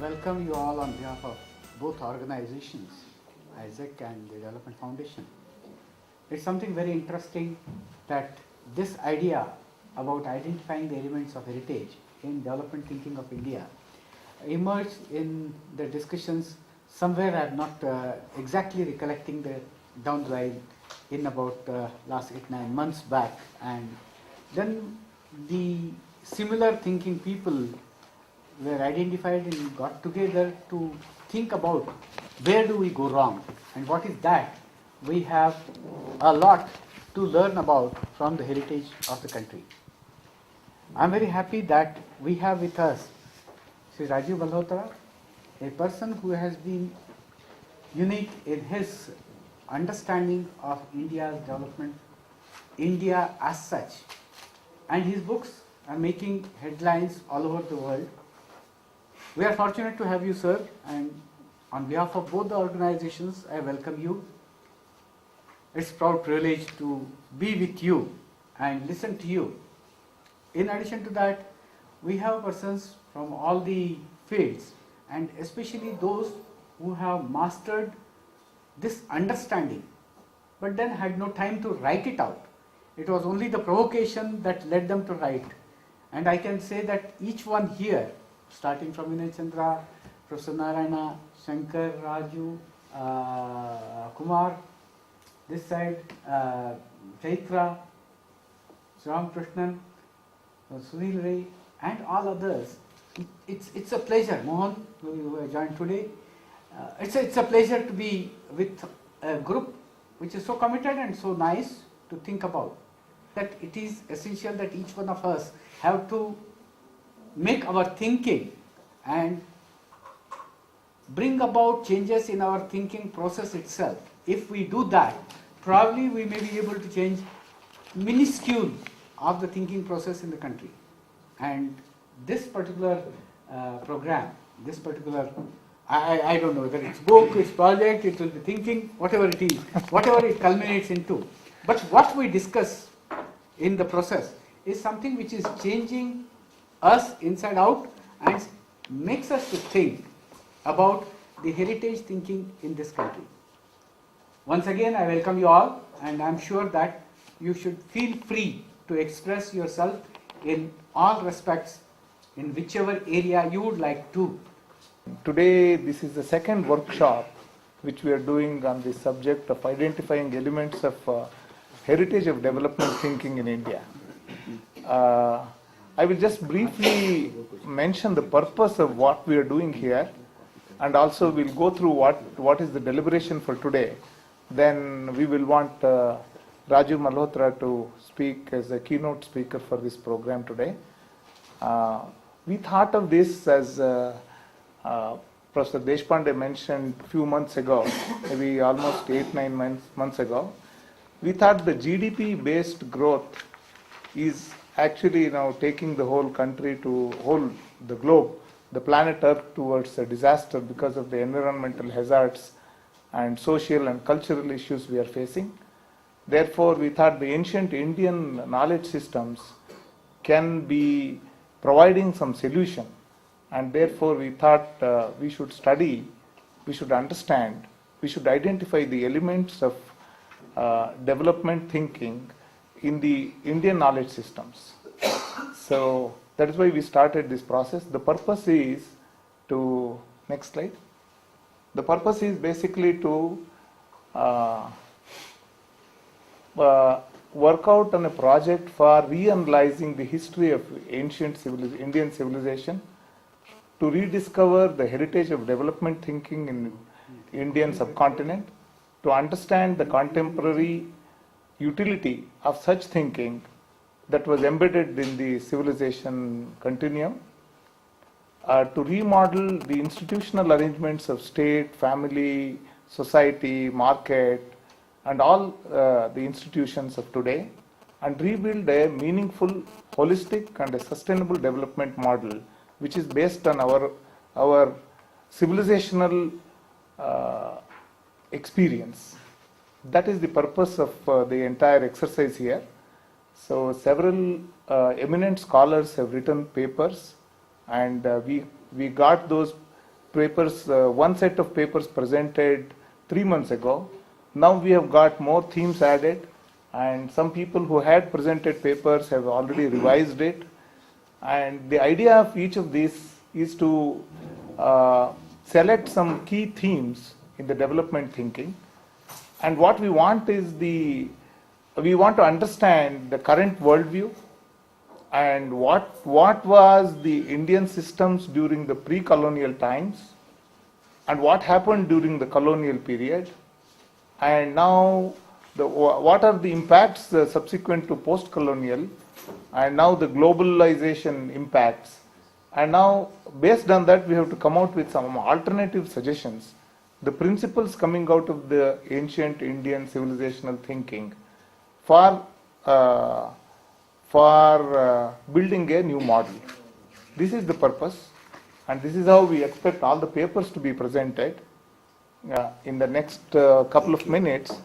welcome you all on behalf of both organizations, Isaac and the Development Foundation. It's something very interesting that this idea about identifying the elements of heritage in development thinking of India emerged in the discussions somewhere. I'm not exactly recollecting the down the line in about last 8-9 months back, and then the similar thinking people were identified and got together to think about where do we go wrong and what is that we have a lot to learn about from the heritage of the country. I'm very happy that we have with us Sri Rajiv Malhotra, a person who has been unique in his understanding of India's development, India as such, and his books are making headlines all over the world. We are fortunate to have you, sir, and on behalf of both the organizations, I welcome you. It's a proud privilege to be with you and listen to you. In addition to that, we have persons from all the fields, and especially those who have mastered this understanding, but then had no time to write it out. It was only the provocation that led them to write. And I can say that each one here, starting from Vinay Chandra, Professor Narayana, Shankar, Raju, Kumar, this side, Chaitra, Ram Krishnan, Sunil Ray, and all others. It's a pleasure, Mohan, who have joined today. It's a pleasure to be with a group which is so committed and so nice to think about. That it is essential that each one of us have to make our thinking and bring about changes in our thinking process itself. If we do that, probably we may be able to change minuscule of the thinking process in the country. And this particular program, this particular, I don't know whether it's book, it's project, it will be thinking, whatever it is, whatever it culminates into. But what we discuss in the process is something which is changing us inside out and makes us to think about the heritage thinking in this country. Once again, I welcome you all, and I'm sure that you should feel free to express yourself in all respects in whichever area you would like to. Today, this is the second workshop which we are doing on the subject of identifying elements of heritage of development thinking in India. I will just briefly mention the purpose of what we are doing here, and also we'll go through what is the deliberation for today. Then we will want Rajiv Malhotra to speak as a keynote speaker for this program today. We thought of this as Professor Deshpande mentioned a few months ago, maybe almost 8-9 months ago. We thought the GDP based growth is actually now taking the whole country the globe, the planet Earth towards a disaster because of the environmental hazards and social and cultural issues we are facing. Therefore, we thought the ancient Indian knowledge systems can be providing some solution, and therefore we thought we should study, we should understand, we should identify the elements of development thinking in the Indian knowledge systems. So that is why we started this process. The purpose is to, next slide. The purpose is basically to work out on a project for reanalyzing the history of ancient Indian civilization, to rediscover the heritage of development thinking in Indian subcontinent, to understand the contemporary utility of such thinking that was embedded in the civilization continuum, to remodel the institutional arrangements of state, family, society, market, and all the institutions of today, and rebuild a meaningful, holistic, and a sustainable development model which is based on our civilizational experience. That is the purpose of the entire exercise here. So several eminent scholars have written papers, and we got those papers, one set of papers presented 3 months ago. Now we have got more themes added, and some people who had presented papers have already revised it. And the idea of each of these is to select some key themes in the development thinking. And what we want is we want to understand the current worldview and what was the Indian systems during the pre-colonial times and what happened during the colonial period, and now what are the impacts subsequent to post-colonial, and now the globalization impacts. And now based on that we have to come out with some alternative suggestions, the principles coming out of the ancient Indian civilizational thinking for building a new model. This is the purpose, and this is how we expect all the papers to be presented. In the next couple of minutes,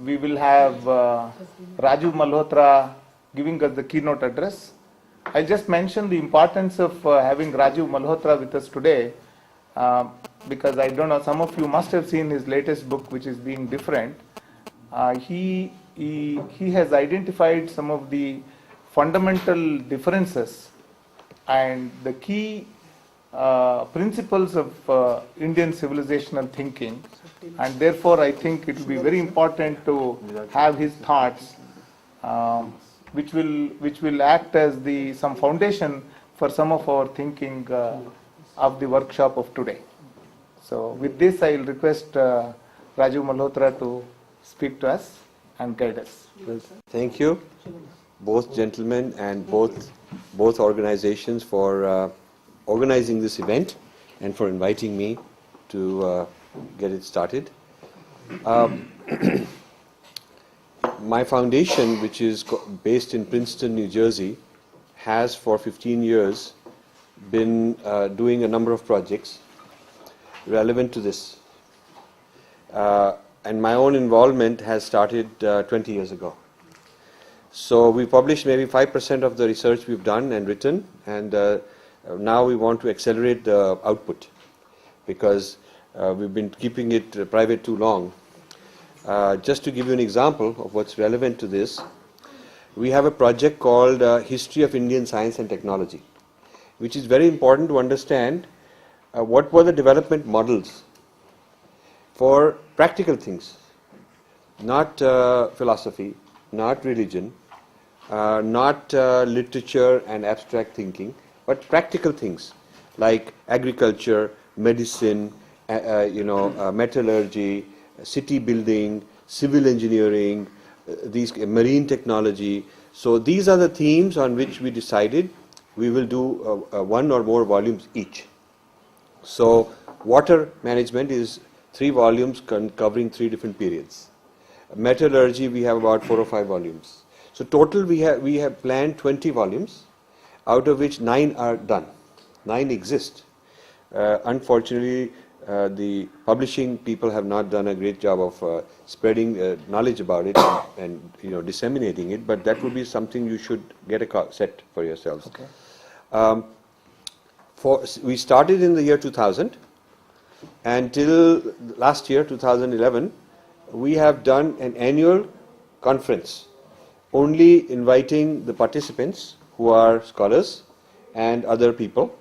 we will have Rajiv Malhotra giving us the keynote address. I'll just mention the importance of having Rajiv Malhotra with us today, because I don't know, some of you must have seen his latest book, which is Being Different. He has identified some of the fundamental differences and the key principles of Indian civilizational thinking, and therefore I think it will be very important to have his thoughts, which will act as some foundation for some of our thinking of the workshop of today. So with this, I will request Rajiv Malhotra to speak to us and guide us. Thank you, both gentlemen and both organizations for organizing this event and for inviting me to get it started. My foundation, which is based in Princeton, New Jersey, has for 15 years been doing a number of projects relevant to this. And my own involvement has started 20 years ago. So we published maybe 5% of the research we've done and written, and now we want to accelerate the output because we've been keeping it private too long. Just to give you an example of what's relevant to this, we have a project called History of Indian Science and Technology, which is very important to understand what were the development models for practical things, not philosophy, not religion, not literature and abstract thinking, but practical things like agriculture, medicine, metallurgy, city building, civil engineering, these marine technology. So these are the themes on which we decided we will do one or more volumes each. So water management is 3 volumes covering 3 different periods. Metallurgy, we have about 4 or 5 volumes. So total we have planned 20 volumes, out of which 9 are done. 9 exist. Unfortunately, the publishing people have not done a great job of spreading knowledge about it and disseminating it. But that would be something you should get a set for yourselves. Okay. We started in the year 2000, and till last year, 2011, we have done an annual conference, only inviting the participants who are scholars and other people.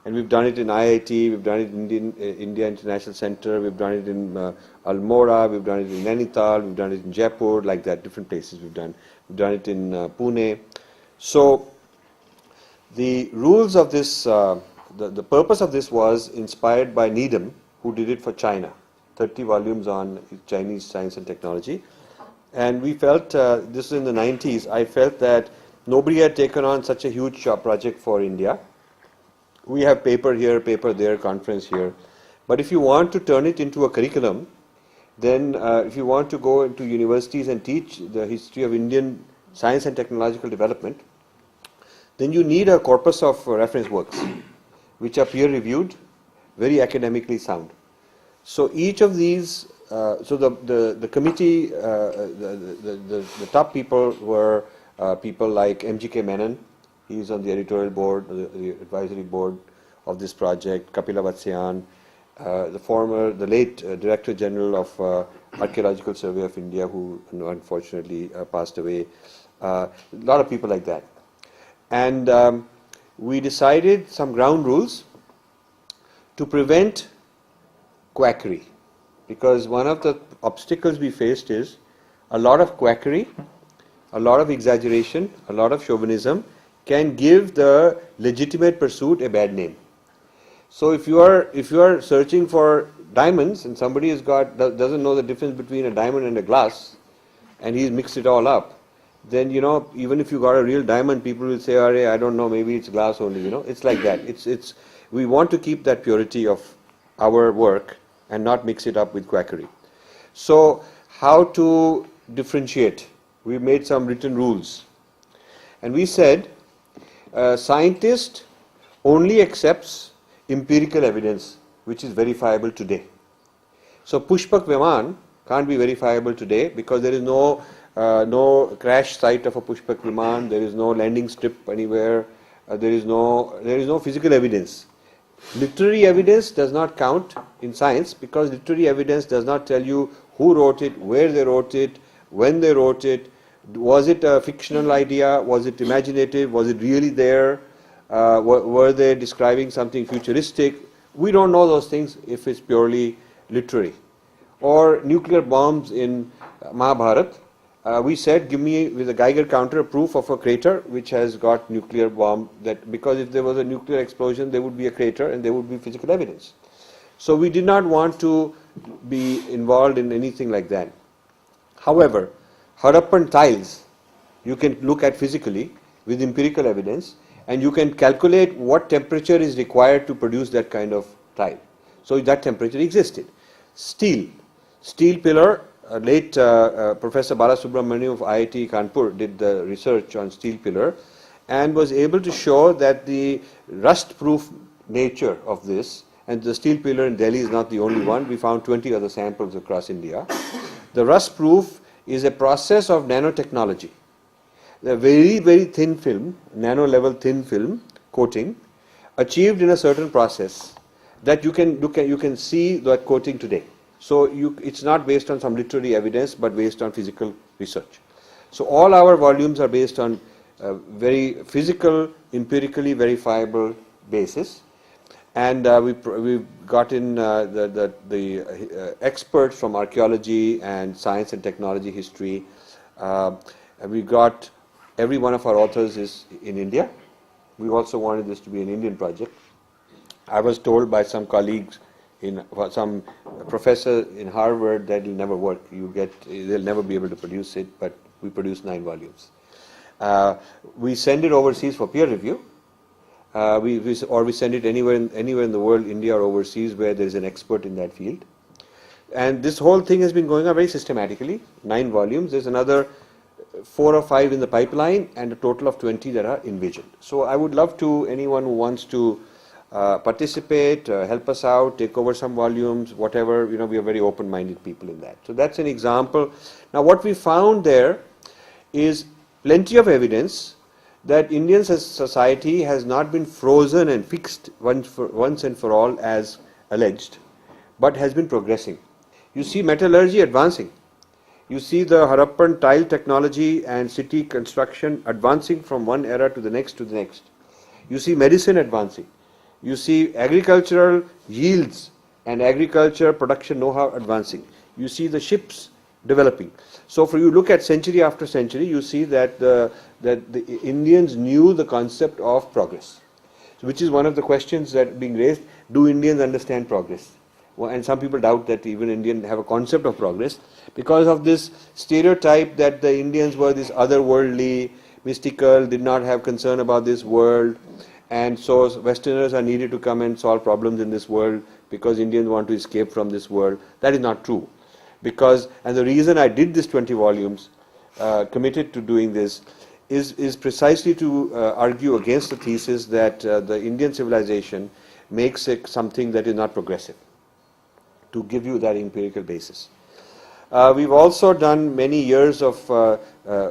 And we've done it in IIT, we've done it in India International Center, we've done it in Almora, we've done it in Nainital, we've done it in Jaipur, like that, different places we've done. We've done it in Pune. So the rules of this, the purpose of this was inspired by Needham, who did it for China, 30 volumes on Chinese science and technology. And we felt, this is in the 90s, I felt that nobody had taken on such a huge project for India. We have paper here, paper there, conference here. But if you want to turn it into a curriculum, then if you want to go into universities and teach the history of Indian science and technological development, then you need a corpus of reference works, which are peer-reviewed, very academically sound. So each of these, so the committee, the top people were people like M.G.K. Menon. He is on the editorial board, the advisory board of this project, Kapila Vatsyayan, the late Director General of Archaeological Survey of India, who unfortunately passed away. A lot of people like that. And we decided some ground rules to prevent quackery, because one of the obstacles we faced is a lot of quackery, a lot of exaggeration, a lot of chauvinism can give the legitimate pursuit a bad name. So if you are searching for diamonds and somebody doesn't know the difference between a diamond and a glass, and he's mixed it all up, then even if you got a real diamond, people will say, "Arey, I don't know, maybe it's glass only." It's like that. We want to keep that purity of our work and not mix it up with quackery. So how to differentiate? We made some written rules, and we said scientist only accepts empirical evidence which is verifiable today. So Pushpak Viman can't be verifiable today because there is no crash site of a Pushpak Viman, there is no landing strip anywhere, there is no physical evidence. Literary evidence does not count in science because literary evidence does not tell you who wrote it, where they wrote it, when they wrote it, was it a fictional idea, was it imaginative, was it really there, were they describing something futuristic. We don't know those things if it's purely literary. Or nuclear bombs in Mahabharata. We said, give me with a Geiger counter proof of a crater which has got nuclear bomb, because if there was a nuclear explosion there would be a crater and there would be physical evidence. So we did not want to be involved in anything like that. However, Harappan tiles you can look at physically with empirical evidence, and you can calculate what temperature is required to produce that kind of tile. So that temperature existed. Steel pillar. Late Professor Balasubramanian of IIT Kanpur did the research on steel pillar and was able to show that the rust-proof nature of this, and the steel pillar in Delhi is not the only one, we found 20 other samples across India. The rust-proof is a process of nanotechnology. The very, very thin film, nano-level thin film coating, achieved in a certain process that you can see that coating today. So it's not based on some literary evidence, but based on physical research. So all our volumes are based on very physical, empirically verifiable basis, and we've got in the experts from archaeology and science and technology history. We got every one of our authors is in India. We also wanted this to be an Indian project. I was told by some colleagues, some professor in Harvard, that it'll never work. They'll never be able to produce it, but we produced 9 volumes. We send it overseas for peer review, or we send it anywhere in the world, India or overseas, where there is an expert in that field. And this whole thing has been going on very systematically. 9 volumes. There's another 4 or 5 in the pipeline, and a total of 20 that are envisioned. So I would love to, anyone who wants to participate, help us out, take over some volumes, whatever, we are very open-minded people in that. So that's an example. Now what we found there is plenty of evidence that Indian society has not been frozen and fixed once and for all as alleged, but has been progressing. You see metallurgy advancing. You see the Harappan tile technology and city construction advancing from one era to the next to the next. You see medicine advancing. You see agricultural yields and agriculture production know-how advancing. You see the ships developing. So for you look at century after century, you see that the Indians knew the concept of progress, which is one of the questions that are being raised. Do Indians understand progress? Well, and some people doubt that even Indians have a concept of progress because of this stereotype that the Indians were this otherworldly, mystical, did not have concern about this world. And so Westerners are needed to come and solve problems in this world because Indians want to escape from this world. That is not true. And the reason I did this 20 volumes, committed to doing this, is precisely to argue against the thesis that the Indian civilization makes it something that is not progressive, to give you that empirical basis. We've also done many years of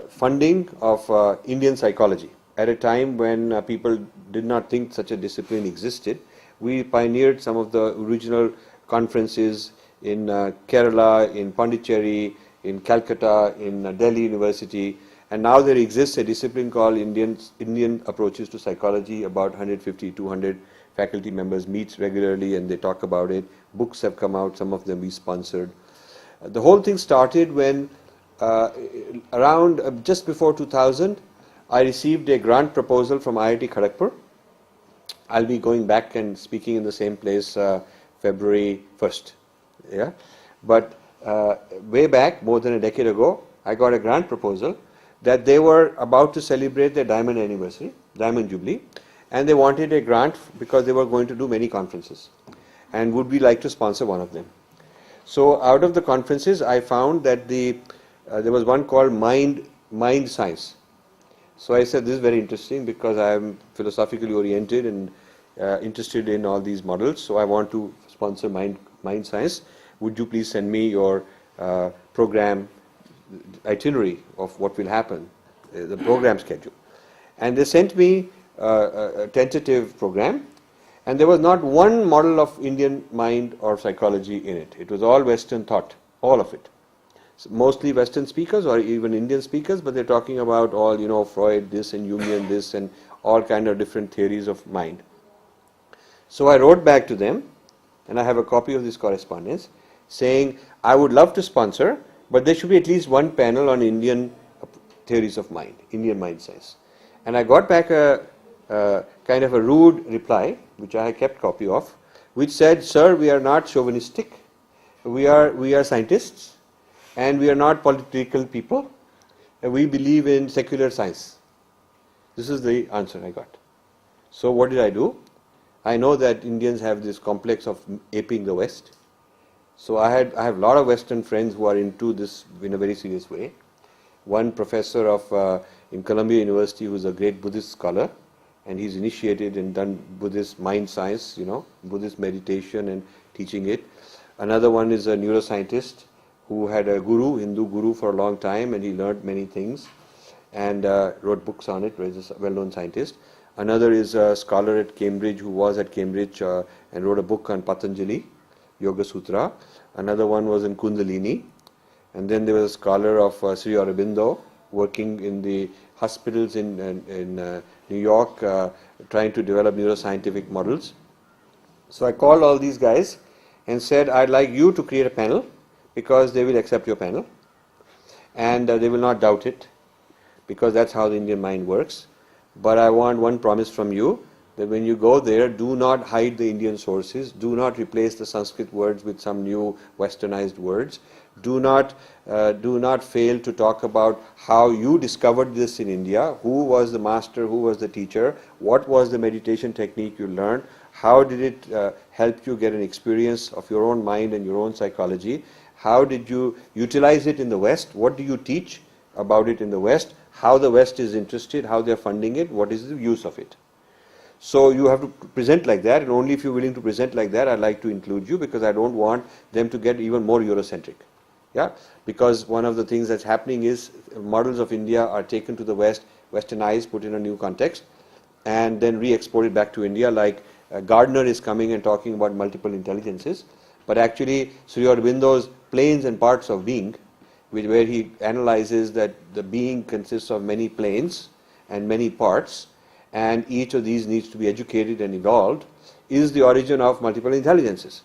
funding of Indian psychology. At a time when people did not think such a discipline existed, we pioneered some of the original conferences in Kerala, in Pondicherry, in Calcutta, in Delhi University, and now there exists a discipline called Indian Approaches to Psychology. About 150, 200 faculty members meets regularly and they talk about it. Books have come out, some of them we sponsored. The whole thing started when around just before 2000, I received a grant proposal from IIT Kharagpur. I'll be going back and speaking in the same place February 1st. Yeah, but way back, more than a decade ago, I got a grant proposal that they were about to celebrate their diamond anniversary, diamond jubilee, and they wanted a grant because they were going to do many conferences, and would we like to sponsor one of them. So out of the conferences, I found that there was one called Mind Science. So I said, this is very interesting because I am philosophically oriented and interested in all these models. So I want to sponsor Mind Science. Would you please send me your program itinerary of what will happen, the program schedule. And they sent me a tentative program, and there was not one model of Indian mind or psychology in it. It was all Western thought, all of it. So mostly Western speakers or even Indian speakers, but they're talking about all, Freud this and Jungian this and all kind of different theories of mind. So I wrote back to them, and I have a copy of this correspondence, saying I would love to sponsor, but there should be at least one panel on Indian theories of mind, Indian mind science. And I got back a kind of a rude reply, which I kept copy of, which said, sir, we are not chauvinistic, we are scientists, and we are not political people, and we believe in secular science. This is the answer I got. So what did I do? I know that Indians have this complex of aping the West. So I have a lot of Western friends who are into this in a very serious way. One professor in Columbia University who is a great Buddhist scholar, and he's initiated and done Buddhist mind science, Buddhist meditation and teaching it. Another one is a neuroscientist who had a guru, Hindu guru for a long time, and he learned many things and wrote books on it, was a well-known scientist. Another is a scholar at Cambridge who was at Cambridge and wrote a book on Patanjali, Yoga Sutra. Another one was in Kundalini. And then there was a scholar of Sri Aurobindo working in the hospitals in New York trying to develop neuroscientific models. So I called all these guys and said, I'd like you to create a panel because they will accept your panel and they will not doubt it because that's how the Indian mind works. But I want one promise from you, that when you go there, do not hide the Indian sources, do not replace the Sanskrit words with some new westernized words, do not fail to talk about how you discovered this in India, who was the master, who was the teacher, what was the meditation technique you learned, how did it help you get an experience of your own mind and your own psychology, how did you utilize it in the West, what do you teach about it in the West, how the West is interested, how they are funding it, what is the use of it. So you have to present like that, and only if you're willing to present like that, I'd like to include you because I don't want them to get even more Eurocentric. Yeah, because one of the things that's happening is models of India are taken to the West, westernized, put in a new context, and then re-exported back to India. Like Gardner is coming and talking about multiple intelligences, but actually Sri Aurobindo's Planes and Parts of Being, where he analyzes that the being consists of many planes and many parts, and each of these needs to be educated and evolved, is the origin of multiple intelligences.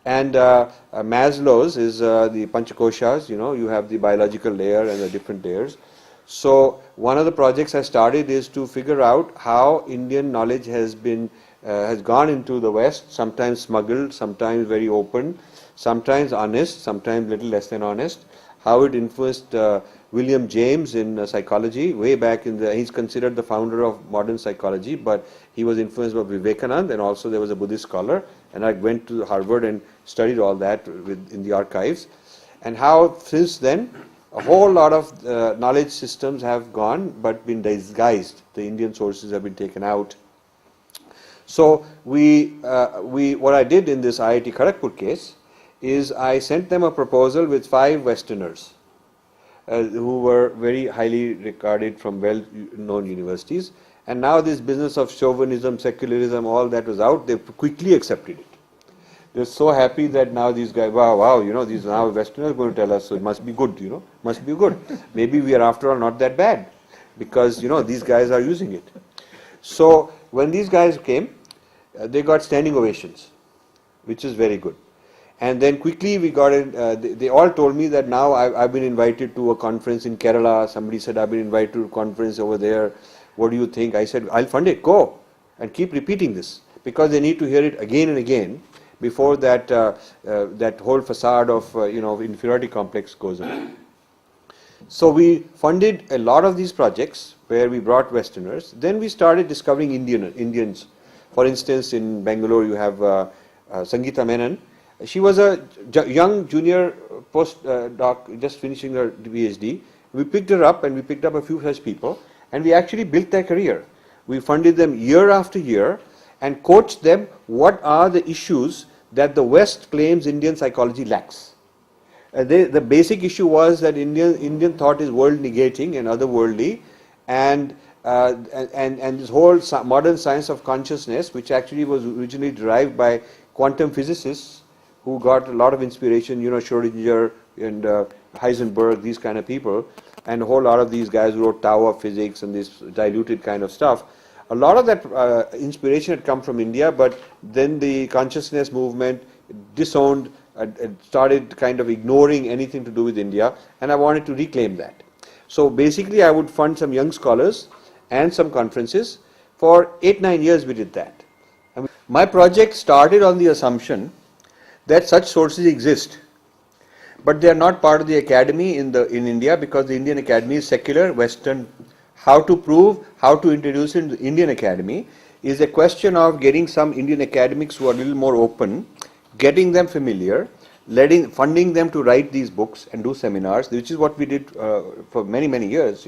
And Maslow's is the Panchakoshas, you have the biological layer and the different layers. So one of the projects I started is to figure out how Indian knowledge has gone into the West, sometimes smuggled, sometimes very open, sometimes honest, sometimes little less than honest, how it influenced William James in psychology way back he's considered the founder of modern psychology, but he was influenced by Vivekananda, and also there was a Buddhist scholar, and I went to Harvard and studied all that in the archives, and how since then a whole lot of knowledge systems have gone but been disguised. The Indian sources have been taken out. So what I did in this IIT Kharagpur case is I sent them a proposal with 5 Westerners who were very highly regarded from well-known universities, and now this business of chauvinism, secularism, all that was out, they quickly accepted it. They're so happy that now these guys, wow, these now Westerners are going to tell us, so it must be good, must be good. Maybe we are after all not that bad, because, these guys are using it. So when these guys came, they got standing ovations, which is very good. And then quickly we got in, they all told me that now I've been invited to a conference in Kerala. Somebody said, I've been invited to a conference over there. What do you think? I said, I'll fund it, go. And keep repeating this, because they need to hear it again and again before that that whole facade of inferiority complex goes away. So we funded a lot of these projects where we brought Westerners. Then we started discovering Indians. For instance, in Bangalore you have Sangeeta Menon. She was a young junior post-doc just finishing her PhD. We picked her up, and we picked up a few such people, and we actually built their career. We funded them year after year and coached them what are the issues that the West claims Indian psychology lacks. The basic issue was that Indian thought is world negating and otherworldly, and this whole modern science of consciousness, which actually was originally derived by quantum physicists who got a lot of inspiration, Schrodinger and Heisenberg, these kind of people, and a whole lot of these guys who wrote Tao of physics and this diluted kind of stuff. A lot of that inspiration had come from India, but then the consciousness movement disowned, started kind of ignoring anything to do with India, and I wanted to reclaim that. So basically I would fund some young scholars and some conferences. For 8-9 years we did that. My project started on the assumption that such sources exist, but they are not part of the academy in India, because the Indian academy is secular, Western. How to prove, how to introduce it in the Indian academy is a question of getting some Indian academics who are a little more open, getting them familiar, funding them to write these books and do seminars, which is what we did for many years.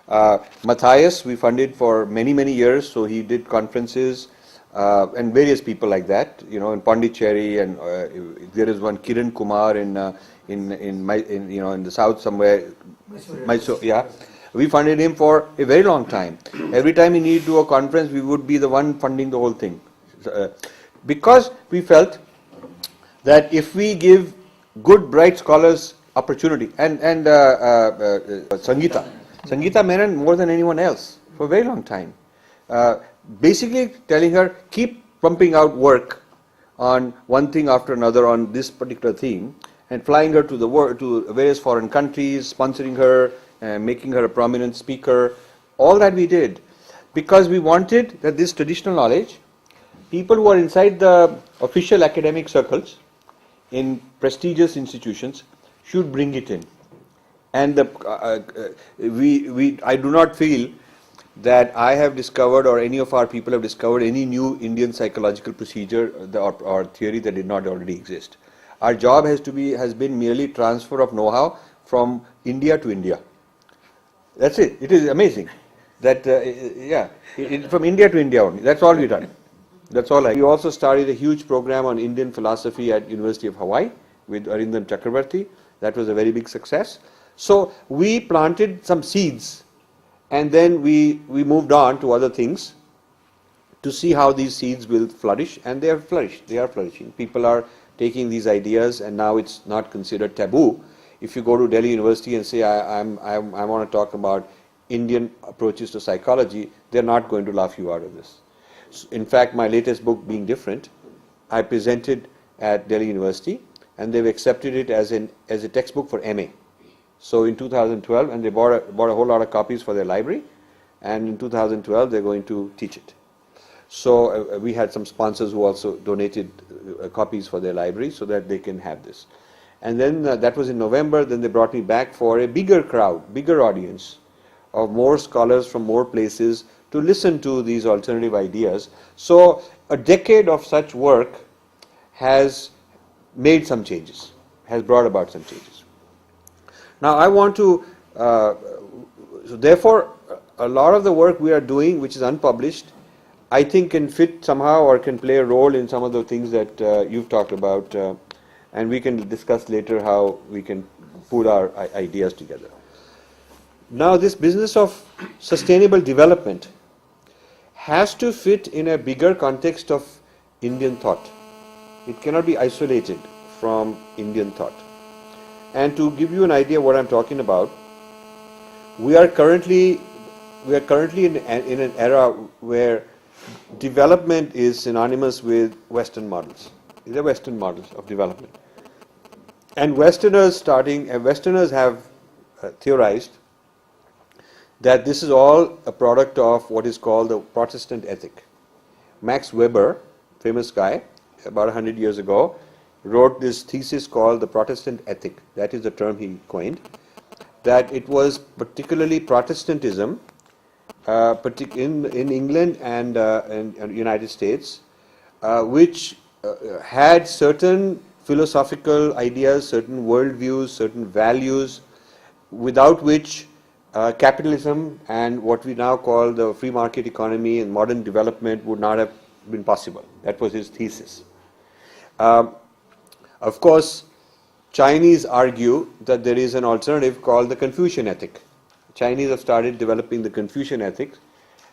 Matthias we funded for many years, so he did conferences and various people like that, in Pondicherry, and there is one Kiran Kumar in the south somewhere, Mysore, yeah. We funded him for a very long time. Every time he needed to do a conference, we would be the one funding the whole thing, because we felt that if we give good, bright scholars opportunity, and Sangeeta Menon more than anyone else for a very long time, basically telling her, keep pumping out work on one thing after another on this particular theme, and flying her to various foreign countries, sponsoring her, making her a prominent speaker. All that we did because we wanted that this traditional knowledge, people who are inside the official academic circles in prestigious institutions should bring it in. And I do not feel that I have discovered, or any of our people have discovered, any new Indian psychological procedure or theory that did not already exist. Our job has been merely transfer of know-how from India to India. That's it. It is amazing that from India to India only. That's all we've done. That's all. We also started a huge program on Indian philosophy at University of Hawaii with Arindam Chakrabarti. That was a very big success. So we planted some seeds, and then we moved on to other things to see how these seeds will flourish, and they have flourished. They are flourishing. People are taking these ideas, and now it's not considered taboo. If you go to Delhi University and say, I want to talk about Indian approaches to psychology, they're not going to laugh you out of this. So in fact, my latest book, Being Different, I presented at Delhi University, and they've accepted it as a textbook for MA. So in 2012, and they bought a whole lot of copies for their library, and in 2012 they're going to teach it. So we had some sponsors who also donated copies for their library so that they can have this. And then that was in November. Then they brought me back for a bigger crowd, bigger audience of more scholars from more places to listen to these alternative ideas. So a decade of such work has made some changes, has brought about some changes. Now I want to, so therefore a lot of the work we are doing which is unpublished, I think can fit somehow or can play a role in some of the things that you've talked about, and we can discuss later how we can put our ideas together. Now this business of sustainable development has to fit in a bigger context of Indian thought. It cannot be isolated from Indian thought. And to give you an idea what I'm talking about, we are currently in an era where development is synonymous with Western models. These are Western models of development. And Westerners have theorized that this is all a product of what is called the Protestant ethic. Max Weber, famous guy, about 100 years ago, wrote this thesis called the Protestant ethic. That is the term he coined. That it was particularly Protestantism, in England and United States, which had certain philosophical ideas, certain worldviews, certain values, without which capitalism and what we now call the free market economy and modern development would not have been possible. That was his thesis. Of course, Chinese argue that there is an alternative called the Confucian ethic. Chinese have started developing the Confucian ethic,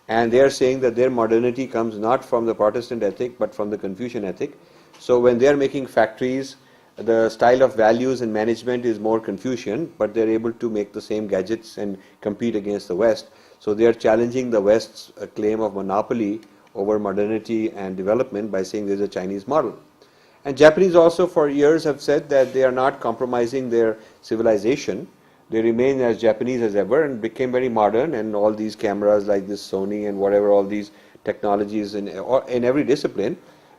and they are saying that their modernity comes not from the Protestant ethic but from the Confucian ethic. So when they are making factories, the style of values and management is more Confucian, but they are able to make the same gadgets and compete against the West. So they are challenging the West's claim of monopoly over modernity and development by saying there is a Chinese model. And Japanese also for years have said that they are not compromising their civilization. They remain as Japanese as ever and became very modern, and all these cameras like this Sony and whatever, all these technologies in every discipline,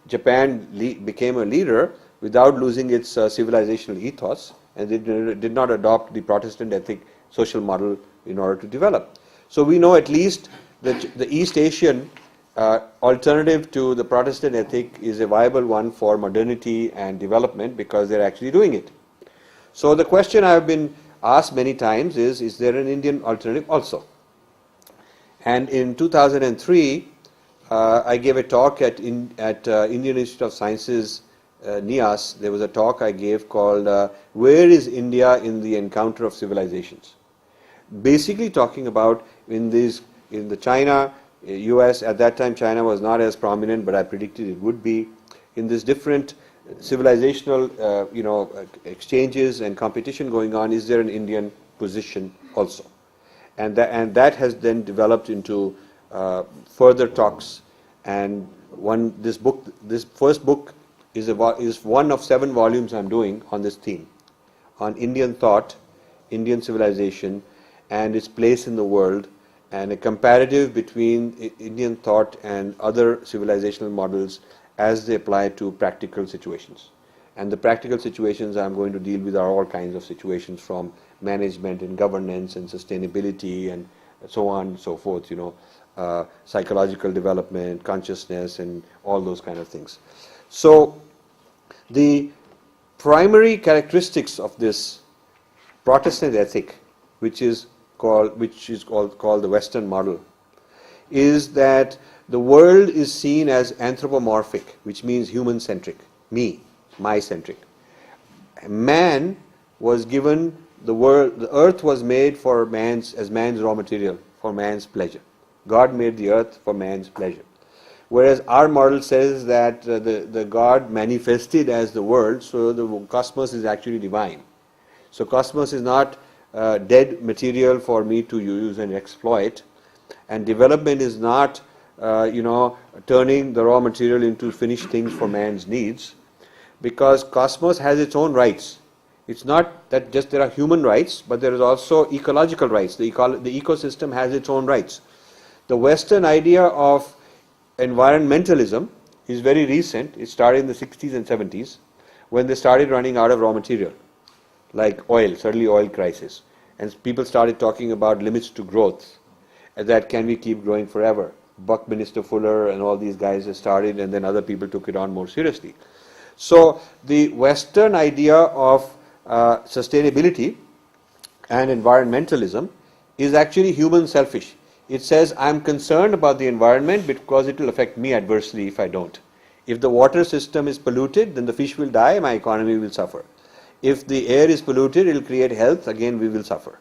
Japan became a leader without losing its civilizational ethos, and they did not adopt the Protestant ethic social model in order to develop. So we know at least that the East Asian alternative to the Protestant ethic is a viable one for modernity and development because they're actually doing it. So the question I have been asked many times is there an Indian alternative also? And in 2003, I gave a talk at Indian Institute of Sciences, NIAS. There was a talk I gave called Where is India in the Encounter of Civilizations? Basically talking about in the China, US, at that time China was not as prominent, but I predicted it would be. In this different civilizational exchanges and competition going on, is there an Indian position also? And that has then developed into further talks. And this first book is one of 7 volumes I'm doing on this theme, on Indian thought, Indian civilization, and its place in the world, and a comparative between Indian thought and other civilizational models as they apply to practical situations. And the practical situations I'm going to deal with are all kinds of situations, from management and governance and sustainability and so on and so forth, psychological development, consciousness, and all those kind of things. So the primary characteristics of this Protestant ethic, which is called the Western model, is that the world is seen as anthropomorphic, which means human-centric, my-centric. Man was given the world, the earth was made for man's raw material, for man's pleasure. God made the earth for man's pleasure. Whereas our model says that the God manifested as the world, so the cosmos is actually divine. So cosmos is not dead material for me to use and exploit, and development is not turning the raw material into finished things for man's needs, because cosmos has its own rights. It's not that just there are human rights, but there is also ecological rights. The ecosystem has its own rights. The Western idea of environmentalism is very recent. It started in the 60s and 70s when they started running out of raw material, like oil, suddenly oil crisis. And people started talking about limits to growth, and that can we keep growing forever. Buckminster Fuller and all these guys have started, and then other people took it on more seriously. So the Western idea of sustainability and environmentalism is actually human selfish. It says, I'm concerned about the environment because it will affect me adversely if I don't. If the water system is polluted, then the fish will die, my economy will suffer. If the air is polluted, it will create health, again we will suffer.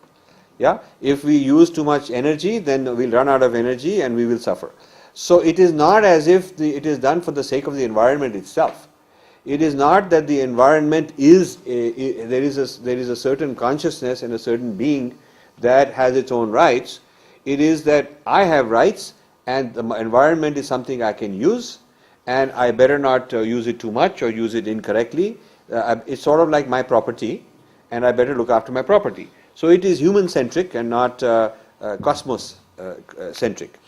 Yeah? If we use too much energy, then we'll run out of energy and we will suffer. So it is not as if it is done for the sake of the environment itself. It is not that the environment is there is a certain consciousness and a certain being that has its own rights. It is that I have rights, and the environment is something I can use, and I better not use it too much or use it incorrectly. It's sort of like my property, and I better look after my property. So it is human-centric and not cosmos-centric.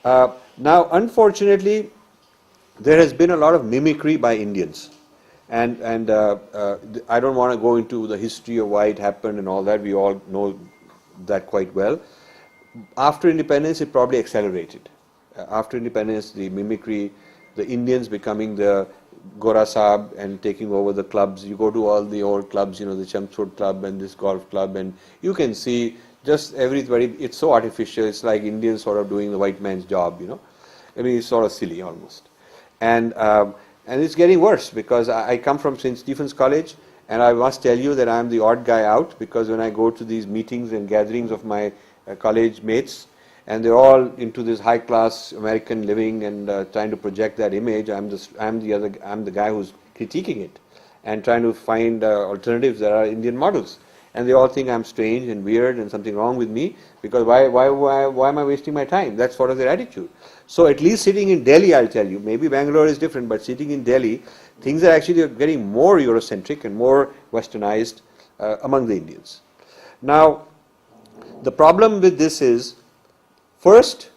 Now, unfortunately, there has been a lot of mimicry by Indians. And I don't want to go into the history of why it happened and all that. We all know that quite well. After independence, it probably accelerated. After independence, the mimicry, the Indians becoming the Gora Saab and taking over the clubs. You go to all the old clubs, the Chelmsford Club and this golf club, and you can see just everybody, it's so artificial. It's like Indians sort of doing the white man's job, I mean, it's sort of silly almost. And it's getting worse because I come from St. Stephen's College, and I must tell you that I'm the odd guy out, because when I go to these meetings and gatherings of my college mates, and they're all into this high-class American living and trying to project that image, I'm the guy who's critiquing it and trying to find alternatives that are Indian models. And they all think I'm strange and weird and something wrong with me, because why am I wasting my time? That's sort of their attitude. So at least sitting in Delhi, I'll tell you, maybe Bangalore is different, but sitting in Delhi, things are actually getting more Eurocentric and more westernized among the Indians. Now, the problem with this is, first,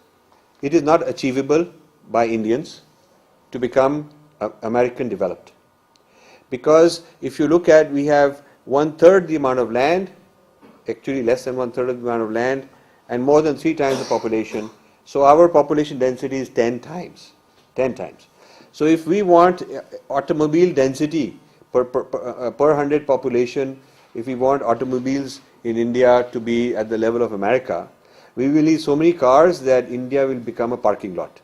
it is not achievable by Indians to become American developed. Because if you look at, we have 1/3 the amount of land, actually less than 1/3 of the amount of land, and more than 3 times the population. So our population density is 10 times. 10 times. So if we want automobile density per 100 population, if we want automobiles in India to be at the level of America, we will need so many cars that India will become a parking lot.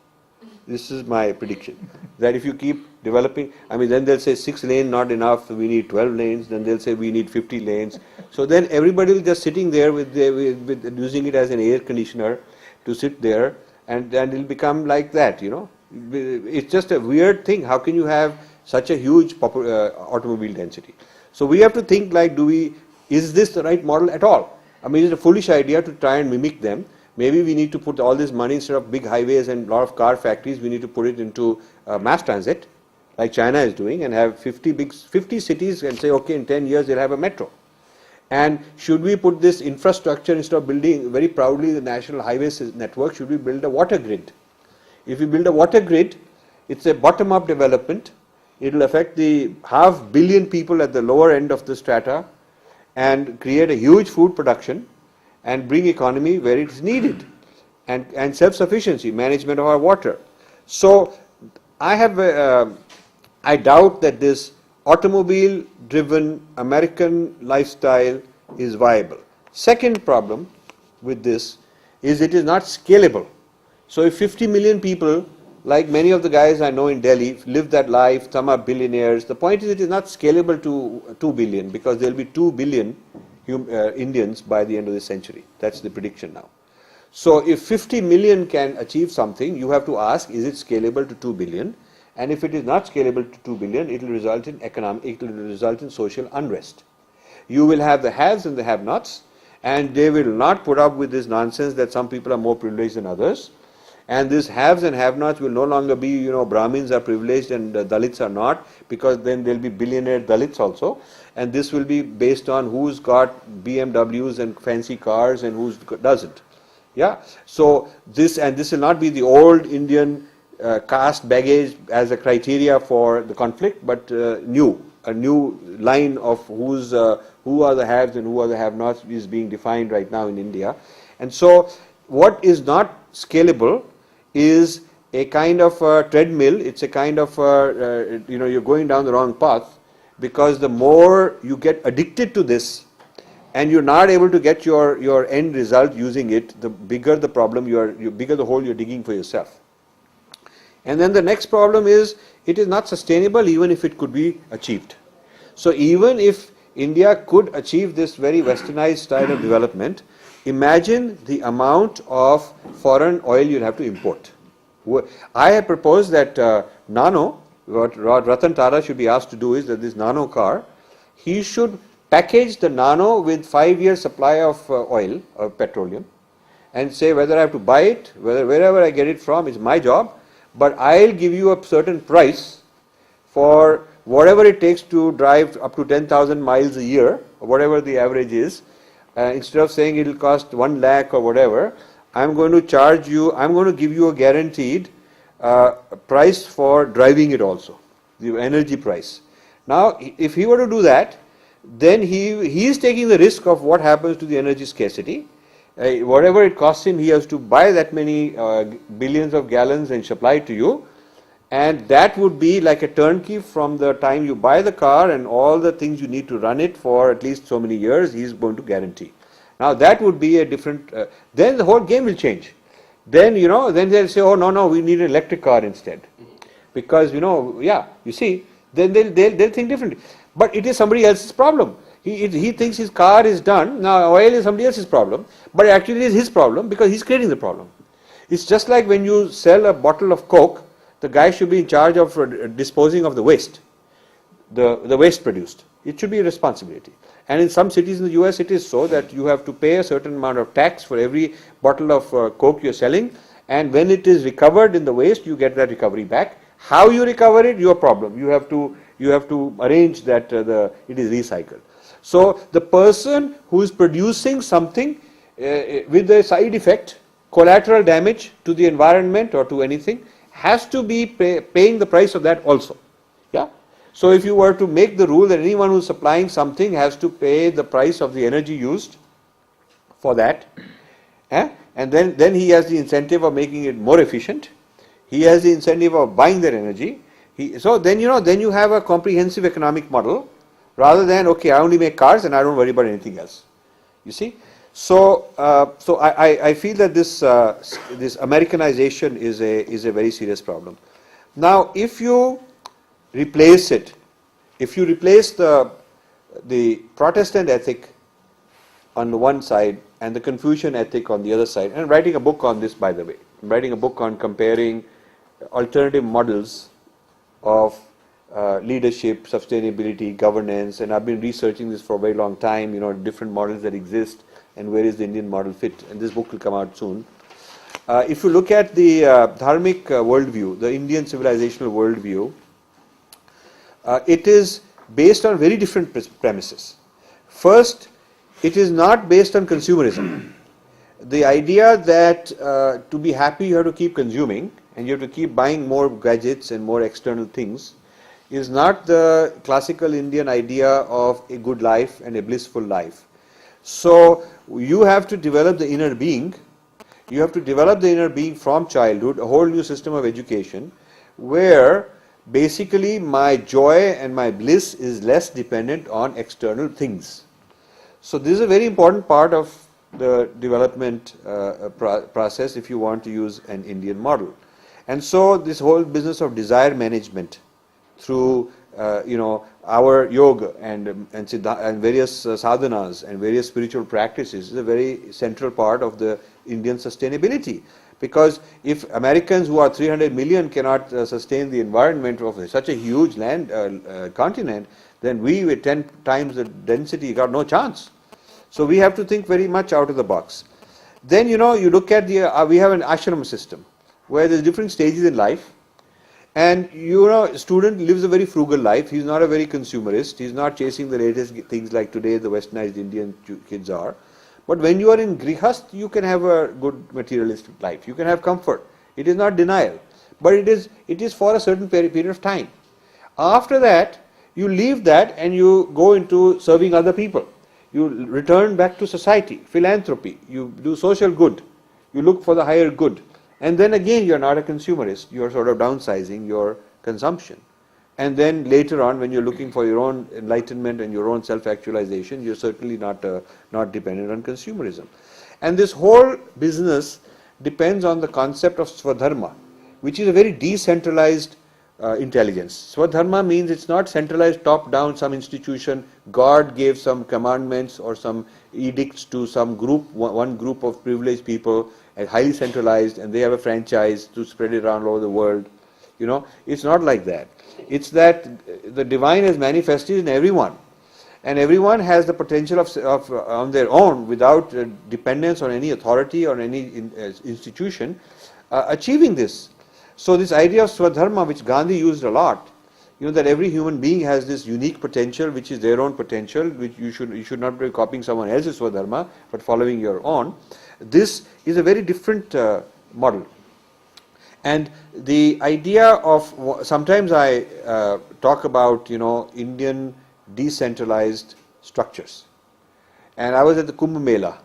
This is my prediction. That if you keep developing, then they'll say 6 lanes not enough, we need 12 lanes, then they'll say we need 50 lanes. So then everybody will just sitting there with using it as an air conditioner to sit there, and it'll become like that, It's just a weird thing. How can you have such a huge automobile density? So we have to think like, is this the right model at all? It's a foolish idea to try and mimic them. Maybe we need to put all this money, instead of big highways and a lot of car factories, we need to put it into mass transit, like China is doing, and have 50 cities and say, okay, in 10 years they'll have a metro. And should we put this infrastructure, instead of building very proudly the national highways network, should we build a water grid? If we build a water grid, it's a bottom-up development. It will affect the 500 million people at the lower end of the strata and create a huge food production and bring economy where it is needed, and self-sufficiency, management of our water. So I doubt that this automobile-driven American lifestyle is viable. Second problem with this is it is not scalable. So if 50 million people, like many of the guys I know in Delhi, live that life, some are billionaires, the point is it is not scalable to 2 billion, because there will be 2 billion Indians by the end of the century. That's the prediction now. So if 50 million can achieve something, you have to ask, is it scalable to 2 billion? And if it is not scalable to 2 billion, it will result in social unrest. You will have the haves and the have-nots, and they will not put up with this nonsense that some people are more privileged than others. And these haves and have-nots will no longer be, Brahmins are privileged and Dalits are not, because then there will be billionaire Dalits also. And this will be based on who's got BMWs and fancy cars and who doesn't. Yeah. So this will not be the old Indian caste baggage as a criteria for the conflict, but a new line of who are the haves and who are the have-nots is being defined right now in India. And so what is not scalable is a kind of a treadmill. It's a kind of you're going down the wrong path, because the more you get addicted to this and you're not able to get your end result using it, the bigger the problem, bigger the hole you're digging for yourself. And then the next problem is, it is not sustainable even if it could be achieved. So even if India could achieve this very westernized style of development, imagine the amount of foreign oil you'll have to import. I have proposed that Nano, what Ratan Tata should be asked to do is that this nano car, he should package the nano with 5-year supply of oil or petroleum and say whether I have to buy it, wherever I get it from, is my job, but I'll give you a certain price for whatever it takes to drive up to 10,000 miles a year, or whatever the average is. Instead of saying it will cost 1 lakh or whatever, I'm going to charge you, I'm going to give you a guaranteed price for driving it also, the energy price. Now, if he were to do that, then he is taking the risk of what happens to the energy scarcity. Whatever it costs him, he has to buy that many billions of gallons and supply it to you. And that would be like a turnkey from the time you buy the car and all the things you need to run it for at least so many years, he is going to guarantee. Now that would be a different, then the whole game will change. Then, then they'll say, oh no, we need an electric car instead. Because, you see, then they'll think differently. But it is somebody else's problem. He thinks his car is done, now oil is somebody else's problem, but actually it is his problem because he's creating the problem. It's just like when you sell a bottle of Coke, the guy should be in charge of disposing of the waste, the waste produced. It should be a responsibility. And in some cities in the US, it is so that you have to pay a certain amount of tax for every bottle of Coke you're selling, and when it is recovered in the waste, you get that recovery back. How you recover it, your problem. You have to arrange that it is recycled. So the person who is producing something with a side effect, collateral damage to the environment or to anything, has to be paying the price of that also. Yeah. So if you were to make the rule that anyone who is supplying something has to pay the price of the energy used for that, and then he has the incentive of making it more efficient. He has the incentive of buying that energy. So then you have a comprehensive economic model rather than, okay, I only make cars and I don't worry about anything else. You see? So I feel that this Americanization is a very serious problem. Now, if you replace it, if you replace the Protestant ethic on the one side and the Confucian ethic on the other side, and I'm writing a book on this, by the way. I'm writing a book on comparing alternative models of leadership, sustainability, governance, and I've been researching this for a very long time, different models that exist and where is the Indian model fit, and this book will come out soon. If you look at the Dharmic worldview, the Indian civilizational worldview, it is based on very different premises. First, it is not based on consumerism. The idea that to be happy you have to keep consuming and you have to keep buying more gadgets and more external things is not the classical Indian idea of a good life and a blissful life. So you have to develop the inner being. You have to develop the inner being from childhood, a whole new system of education where basically my joy and my bliss is less dependent on external things. So this is a very important part of the development process if you want to use an Indian model. And so this whole business of desire management through our yoga and various sadhanas and various spiritual practices is a very central part of the Indian sustainability. Because if Americans who are 300 million cannot sustain the environment of such a huge land continent, then we with 10 times the density got no chance. So we have to think very much out of the box. Then you look at we have an ashram system where there's different stages in life. And a student lives a very frugal life. He's not a very consumerist. He's not chasing the latest things like today the westernized Indian kids are. But when you are in Grihast, you can have a good materialistic life. You can have comfort. It is not denial. But it is for a certain period of time. After that, you leave that and you go into serving other people. You return back to society, philanthropy. You do social good. You look for the higher good. And then again, you're not a consumerist. You're sort of downsizing your consumption. And then later on, when you're looking for your own enlightenment and your own self-actualization, you're certainly not dependent on consumerism. And this whole business depends on the concept of Swadharma, which is a very decentralized intelligence. Swadharma means it's not centralized top-down, some institution, God gave some commandments or some edicts to some group, one group of privileged people, and highly centralized, and they have a franchise to spread it around all over the world. It's not like that. It's that the divine is manifested in everyone, and everyone has the potential of on their own, without dependence on any authority or any institution, achieving this. So this idea of Swadharma, which Gandhi used a lot, that every human being has this unique potential, which is their own potential, which you should not be copying someone else's Swadharma, but following your own. This is a very different model. And the idea of, sometimes I talk about, Indian decentralized structures. And I was at the Kumbh Mela,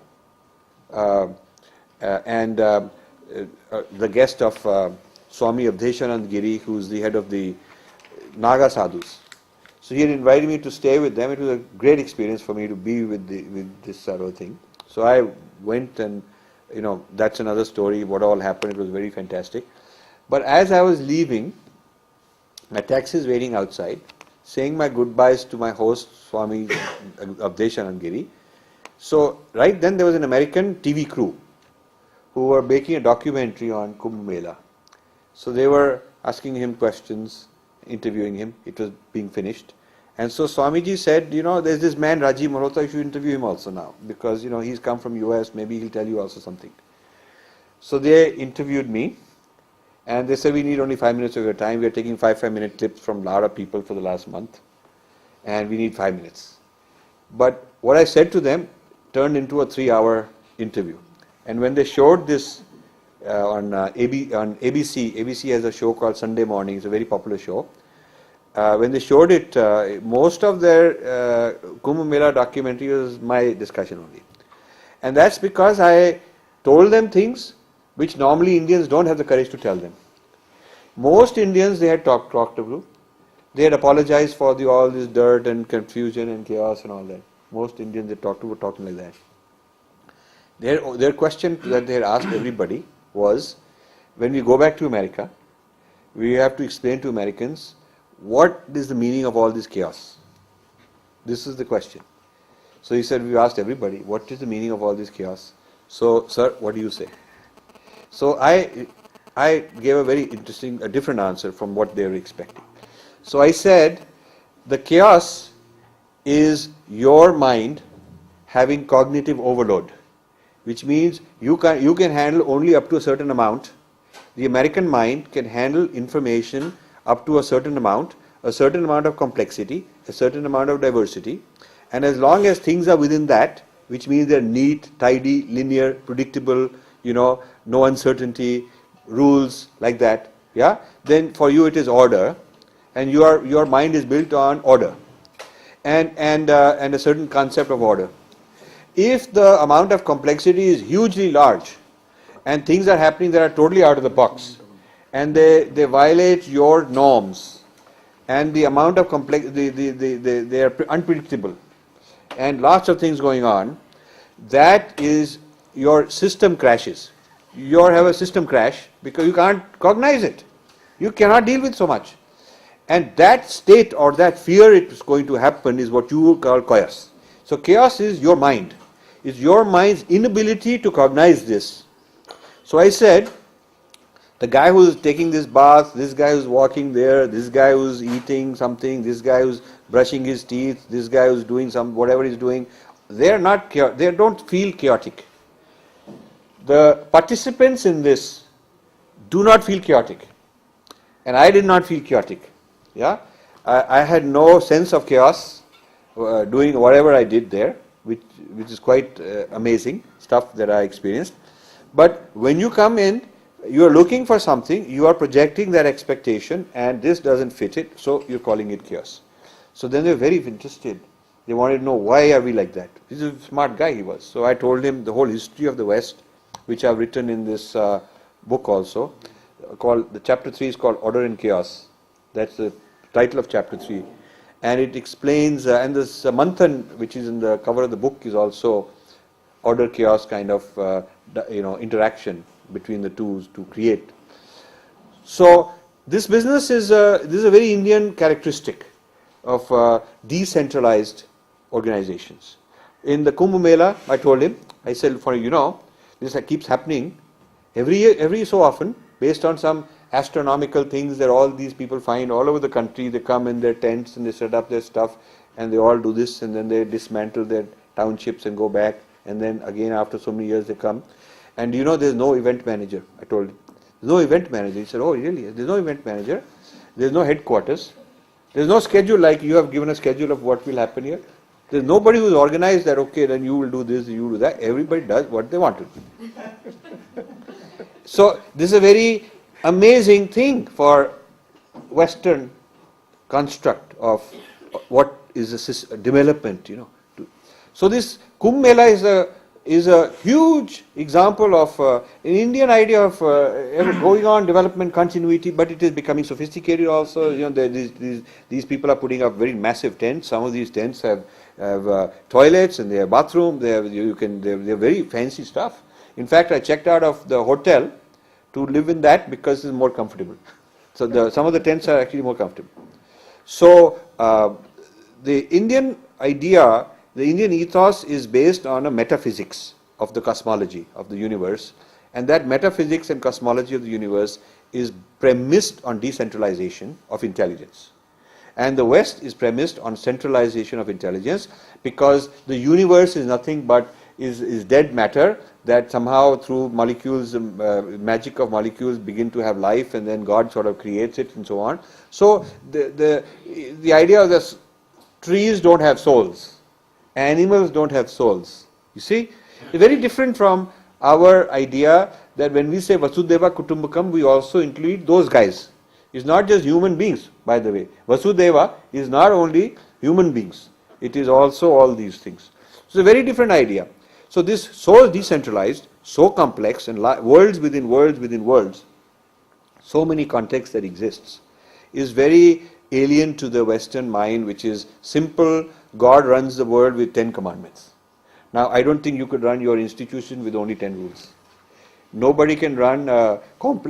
and the guest of Swami Abdeshanand Giri, who is the head of the Naga Sadhus. So he had invited me to stay with them. It was a great experience for me to be with this sort of thing. So I went, and that's another story, what all happened. It was very fantastic. But as I was leaving, my taxi is waiting outside, saying my goodbyes to my host, Swami Abdeshanand Giri. So right then there was an American TV crew who were making a documentary on Kumbh Mela. So they were asking him questions, interviewing him. It was being finished. And so Swamiji said, there's this man, Rajiv Malhotra, you should interview him also now, because, he's come from US, maybe he'll tell you also something. So they interviewed me, and they said, we need only 5 minutes of your time. We are taking 5-minute clips from a lot of people for the last month, and we need 5 minutes. But what I said to them turned into a 3-hour interview. And when they showed this on ABC, ABC has a show called Sunday Morning, it's a very popular show. When they showed it, most of their Kumbh Mela documentary was my discussion only. And that's because I told them things which normally Indians don't have the courage to tell them. Most Indians, they had talked to. They had apologized for all this dirt and confusion and chaos and all that. Most Indians they talked to were talking like that. Their question that they had asked everybody was, when we go back to America, we have to explain to Americans what is the meaning of all this chaos. This is the question. So he said, we asked everybody, what is the meaning of all this chaos? So, sir, what do you say? So I gave a very interesting, a different answer from what they were expecting. So I said, the chaos is your mind having cognitive overload, which means you can handle only up to a certain amount. The American mind can handle information up to a certain amount of complexity, a certain amount of diversity, and as long as things are within that, which means they're neat, tidy, linear, predictable, no uncertainty, rules like that, then for you it is order, and your mind is built on order and a certain concept of order. If the amount of complexity is hugely large and things are happening that are totally out of the box and they violate your norms, and the amount of they are unpredictable and lots of things going on, that is, your system crashes. You have a system crash because you can't cognize it. You cannot deal with so much. And that state or that fear it is going to happen is what you call chaos. So chaos is your mind. It's your mind's inability to cognize this. So I said, the guy who's taking this bath, this guy who's walking there, this guy who's eating something, this guy who's brushing his teeth, this guy who's doing whatever he's doing, they don't feel chaotic. The participants in this do not feel chaotic. And I did not feel chaotic. I had no sense of chaos doing whatever I did there, which is quite amazing stuff that I experienced. But when you come in, you are looking for something, you are projecting that expectation, and this doesn't fit it, so you're calling it chaos. So then they're very interested. They wanted to know, why are we like that? He's a smart guy, he was. So I told him the whole history of the West, which I've written in this book also, the chapter 3 is called Order and Chaos. That's the title of chapter 3. And it explains, and this Manthan, which is in the cover of the book, is also order chaos kind of interaction between the two to create. So this business is a very Indian characteristic of decentralized organizations. In the Kumbh Mela, I told him, I said, this keeps happening every year, every so often, based on some astronomical things that all these people find all over the country. They come in their tents and they set up their stuff and they all do this, and then they dismantle their townships and go back, and then again after so many years they come. And you know, there's no event manager. I told him, there's no event manager. He said, oh really? There's no event manager. There's no headquarters. There's no schedule like you have given a schedule of what will happen here. There's nobody who's organized that, okay, then you will do this, you will do that. Everybody does what they want to do. So this is a very amazing thing for Western construct of what is a development, you know. So this Kumbh Mela is a huge example of an Indian idea of going on development continuity, but it is becoming sophisticated also. You know, these people are putting up very massive tents. Some of these tents have toilets and they have bathroom. They have they're very fancy stuff. In fact, I checked out of the hotel to live in that because it's more comfortable. So some of the tents are actually more comfortable. So the Indian idea, the Indian ethos is based on a metaphysics of the cosmology of the universe, and that metaphysics and cosmology of the universe is premised on decentralization of intelligence. And the West is premised on centralization of intelligence, because the universe is nothing but is dead matter that somehow through molecules, magic of molecules begin to have life, and then God sort of creates it and so on. So the idea of this, trees don't have souls, animals don't have souls. You see, it's very different from our idea that when we say Vasudeva Kutumbakam, we also include those guys. It's not just human beings, by the way. Vasudeva is not only human beings, it is also all these things. So it's a very different idea. So this so decentralized, so complex, and worlds within worlds within worlds, so many contexts that exists, is very alien to the Western mind, which is simple. God runs the world with 10 commandments. Now, I don't think you could run your institution with only 10 rules. Nobody can run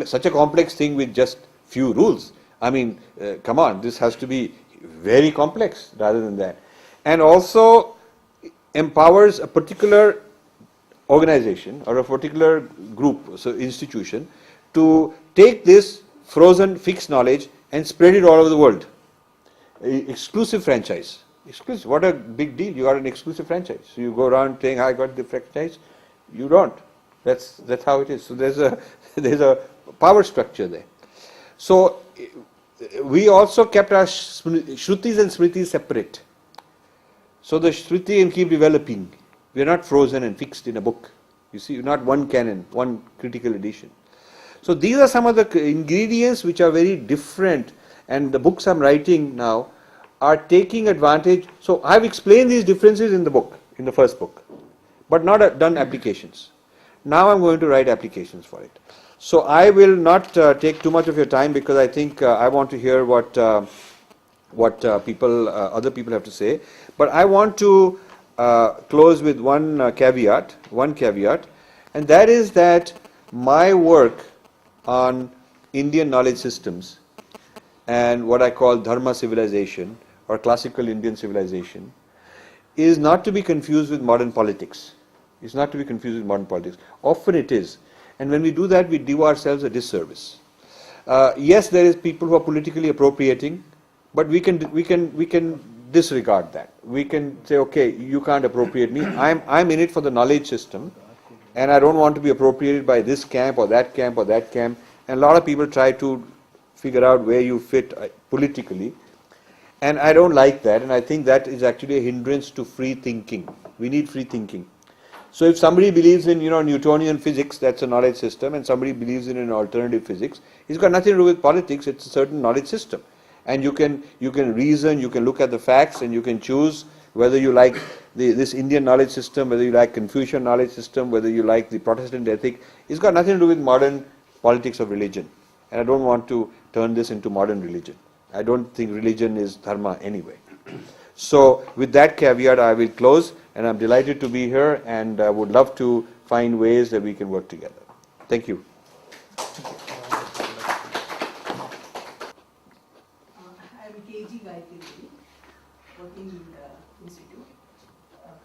such a complex thing with just few rules. I mean, come on, this has to be very complex rather than that. And also empowers a particular organization or a particular group, so institution, to take this frozen fixed knowledge and spread it all over the world. Exclusive franchise. Exclusive. What a big deal. You got an exclusive franchise. So you go around saying, I got the franchise. You don't. That's how it is. So there's a power structure there. So we also kept our Shrutis and Smritis separate. So the Shruti can keep developing. We are not frozen and fixed in a book. You see, not one canon, one critical edition. So these are some of the ingredients which are very different, and the books I'm writing now are taking advantage. So I've explained these differences in the book, in the first book, but not done applications. Now I'm going to write applications for it. So I will not take too much of your time, because I think I want to hear what other people have to say. But I want to close with one caveat, and that is that my work on Indian knowledge systems and what I call Dharma civilization or classical Indian civilization is not to be confused with modern politics. It's not to be confused with modern politics. Often it is. And when we do that, we do ourselves a disservice. Yes, there is people who are politically appropriating, but we can disregard that. We can say, okay, you can't appropriate me. I'm in it for the knowledge system, and I don't want to be appropriated by this camp or that camp or that camp. And a lot of people try to figure out where you fit politically. And I don't like that, and I think that is actually a hindrance to free thinking. We need free thinking. So if somebody believes in, Newtonian physics, that's a knowledge system, and somebody believes in an alternative physics, it's got nothing to do with politics, it's a certain knowledge system. And you can reason, you can look at the facts, and you can choose whether you like this Indian knowledge system, whether you like Confucian knowledge system, whether you like the Protestant ethic. It's got nothing to do with modern politics of religion. And I don't want to turn this into modern religion. I don't think religion is dharma anyway. So with that caveat, I will close, and I'm delighted to be here, and I would love to find ways that we can work together. Thank you. I'm KG Gayatri, working in the institute,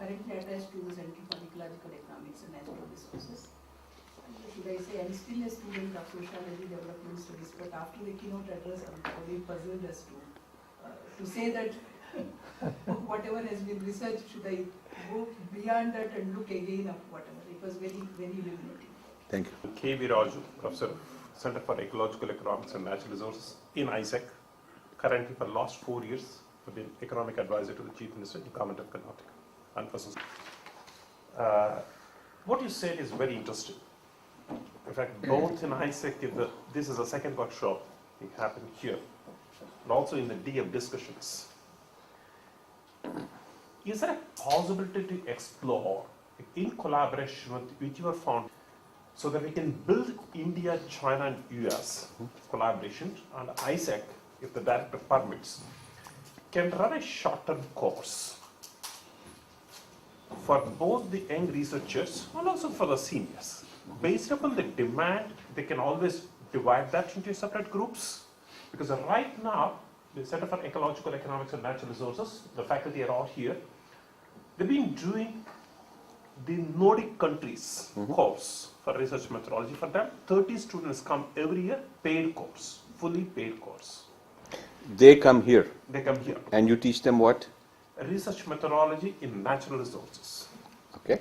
currently attached to the Center for Ecological Economics and Natural Resources. should I say, I'm still a student of sociology development studies, but after the keynote address, I'm very puzzled as to say that whatever has been researched, should I go beyond that and look again of whatever? It was very, very illuminating. Thank you. K.V. Raju, Professor, Center for Ecological Economics and Natural Resources in ISEC. Currently, for the last 4 years, I've been Economic Advisor to the Chief Minister in the Government of Karnataka. And what you said is very interesting. In fact, both in ISEC, this is a second workshop it happened here, and also in the DF discussions. Is there a possibility to explore, in collaboration with your foundation, so that we can build India, China, and US collaboration, and ISEC, if the director permits, can run a short-term course for both the young researchers and also for the seniors. Based upon the demand, they can always divide that into separate groups. Because right now, the Center for Ecological Economics and Natural Resources, the faculty are all here, they've been doing the Nordic countries course for research methodology. For them, 30 students come every year, paid course, fully paid course. They come here. They come here. And you teach them what? Research methodology in natural resources. Okay.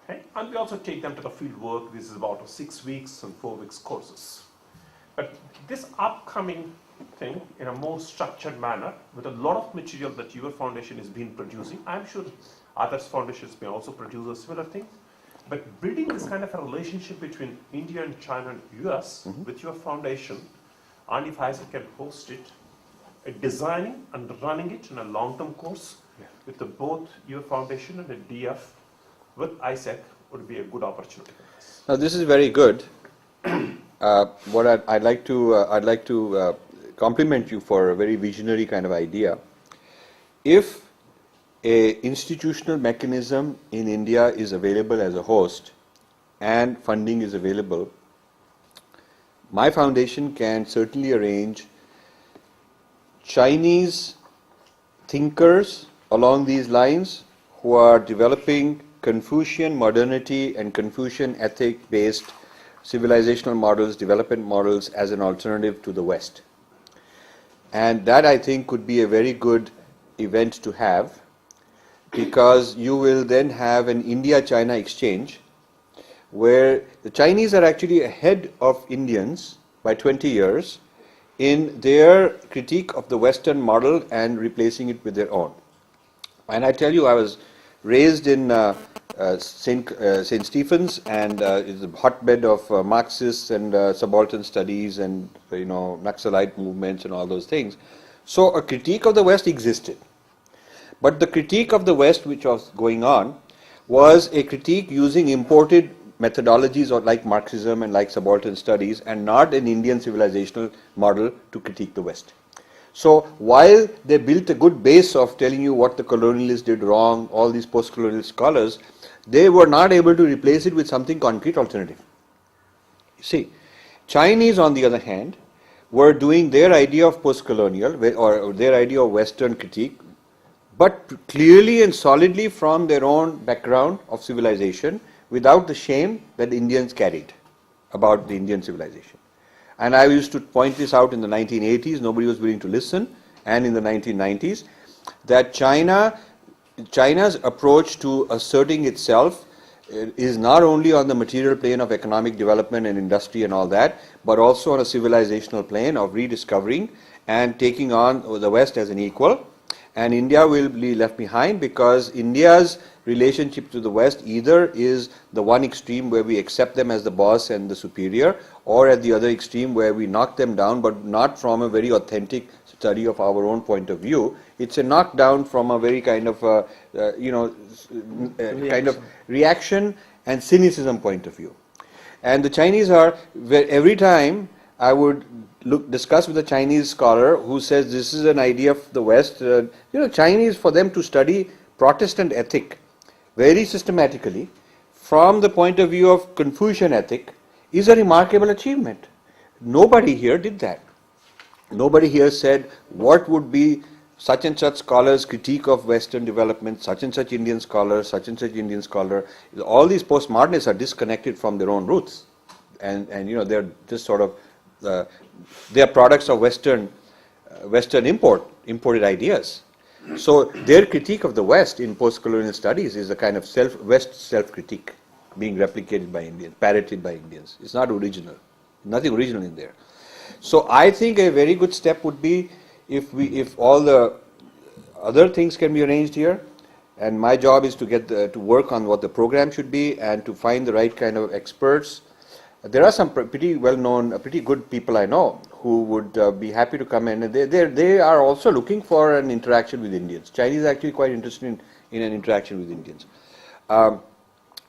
Okay? And we also take them to the field work. This is about 6 weeks and 4 weeks courses. But this upcoming thing, in a more structured manner, with a lot of material that your foundation has been producing, I'm sure others foundations may also produce a similar thing. But building this kind of a relationship between India and China and US with your foundation, and if ISEC can host it, designing and running it in a long-term course with both your foundation and the DF with ISEC would be a good opportunity for us. Now this is very good. What I'd like to compliment you for a very visionary kind of idea. If a institutional mechanism in India is available as a host and funding is available, my foundation can certainly arrange Chinese thinkers along these lines who are developing Confucian modernity and Confucian ethic based civilizational models, development models as an alternative to the West. And that, I think, could be a very good event to have, because you will then have an India-China exchange where the Chinese are actually ahead of Indians by 20 years in their critique of the Western model and replacing it with their own. And I tell you, I was raised in St. Stephen's, and it's a hotbed of Marxists and subaltern studies and Naxalite movements and all those things. So a critique of the West existed. But the critique of the West which was going on was a critique using imported methodologies or like Marxism and like subaltern studies, and not an Indian civilizational model to critique the West. So while they built a good base of telling you what the colonialists did wrong, all these post-colonial scholars, they were not able to replace it with something concrete alternative. You see, Chinese on the other hand were doing their idea of post-colonial or their idea of Western critique, but clearly and solidly from their own background of civilization, without the shame that the Indians carried about the Indian civilization. And I used to point this out in the 1980s, nobody was willing to listen, and in the 1990s, that China's approach to asserting itself is not only on the material plane of economic development and industry and all that, but also on a civilizational plane of rediscovering and taking on the West as an equal. And India will be left behind, because India's relationship to the West either is the one extreme where we accept them as the boss and the superior, or at the other extreme where we knock them down, but not from a very authentic study of our own point of view. It's a knockdown from a very kind of kind of reaction and cynicism point of view. And the Chinese are, every time I would discuss with a Chinese scholar who says this is an idea of the West, Chinese, for them to study Protestant ethic very systematically from the point of view of Confucian ethic is a remarkable achievement. Nobody here did that. Nobody here said what would be such and such scholars' critique of Western development, such and such Indian scholar, such and such Indian scholar. All these postmodernists are disconnected from their own roots. and you know, they're just sort of, they're products of Western imported ideas. So their critique of the West in post-colonial studies is a kind of West self-critique being replicated by Indians, parroted by Indians. It's not original, nothing original in there. So I think a very good step would be if all the other things can be arranged here, and my job is to get to work on what the program should be and to find the right kind of experts. There are some pretty well-known, pretty good people I know who would be happy to come in, and they are also looking for an interaction with Indians. Chinese are actually quite interested in an interaction with Indians.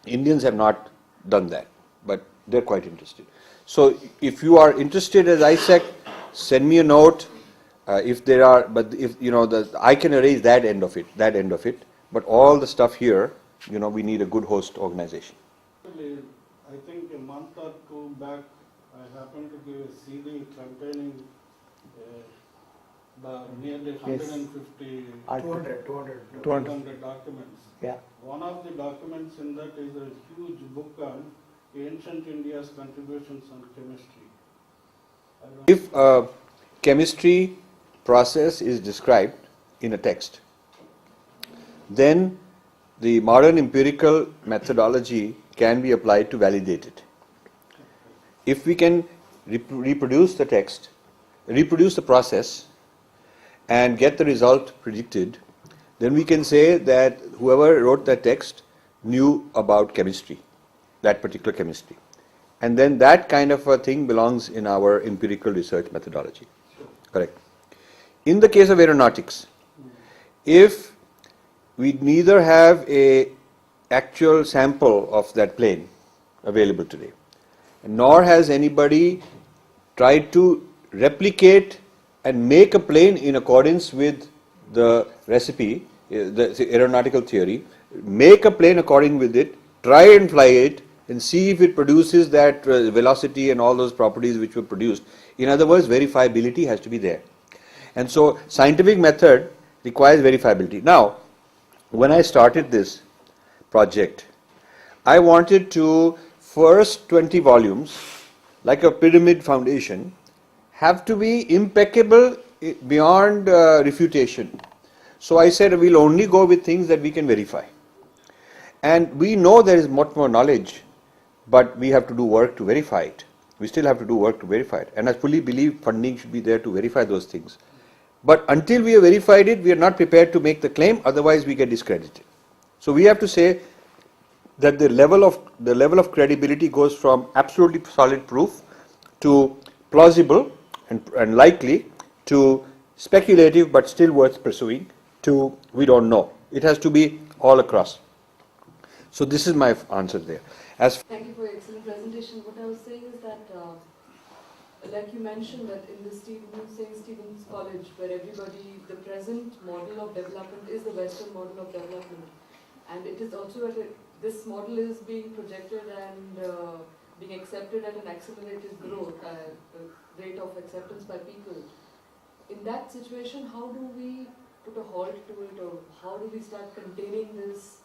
Indians have not done that, but they're quite interested. So if you are interested as ISEC, send me a note. If there are, but if you know, I can arrange that end of it. But all the stuff here, you know, we need a good host organization. I think a month or two back, I happened to give a CD containing nearly 150 200 documents. Yeah. One of the documents in that is a huge book on ancient India's contributions on chemistry. If a chemistry process is described in a text, then the modern empirical methodology can be applied to validate it. If we can reproduce the text, reproduce the process, and get the result predicted, then we can say that whoever wrote that text knew about chemistry, that particular chemistry. And then that kind of a thing belongs in our empirical research methodology. Correct. In the case of aeronautics, if we neither have a actual sample of that plane available today, nor has anybody tried to replicate and make a plane in accordance with the recipe, the aeronautical theory, make a plane according with it, try and fly it, and see if it produces that velocity and all those properties which were produced. In other words, verifiability has to be there. And so scientific method requires verifiability. Now, when I started this project, I wanted to, first 20 volumes, like a pyramid foundation, have to be impeccable beyond refutation. So I said we'll only go with things that we can verify. And we know there is much more knowledge, but we have to do work to verify it. We still have to do work to verify it. And I fully believe funding should be there to verify those things. But until we have verified it, we are not prepared to make the claim, otherwise we get discredited. So we have to say that the level of credibility goes from absolutely solid proof to plausible and likely to speculative but still worth pursuing to we don't know. It has to be all across. So this is my answer there. Thank you for your excellent presentation. What I was saying is that, like you mentioned, that in the St. Stephen's College, where everybody, the present model of development is the Western model of development, and it is also this model is being projected and being accepted at an accelerated growth, rate of acceptance by people. In that situation, how do we put a halt to it, or how do we start containing this?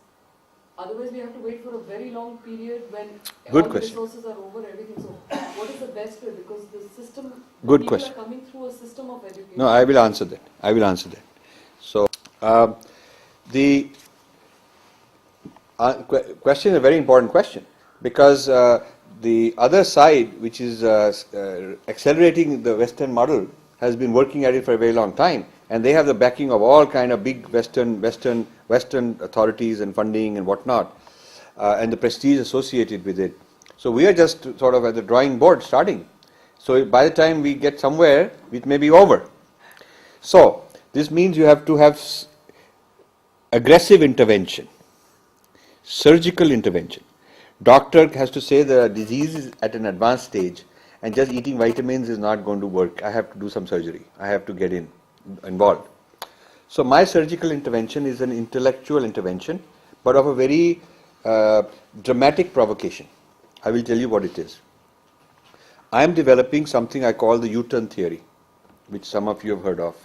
Otherwise, we have to wait for a very long period when all the resources are over, everything. So, what is the best way? Because the system, people are coming through a system of education. No, I will answer that. So, the question is a very important question, because the other side, which is accelerating the Western model, has been working at it for a very long time, and they have the backing of all kind of big Western authorities and funding and whatnot, and the prestige associated with it. So we are just sort of at the drawing board starting. So by the time we get somewhere, it may be over. So this means you have to have aggressive intervention, surgical intervention. Doctor has to say the disease is at an advanced stage, and just eating vitamins is not going to work. I have to do some surgery. I have to get involved. So my surgical intervention is an intellectual intervention, but of a very dramatic provocation. I will tell you what it is. I am developing something I call the U-turn theory, which some of you have heard of.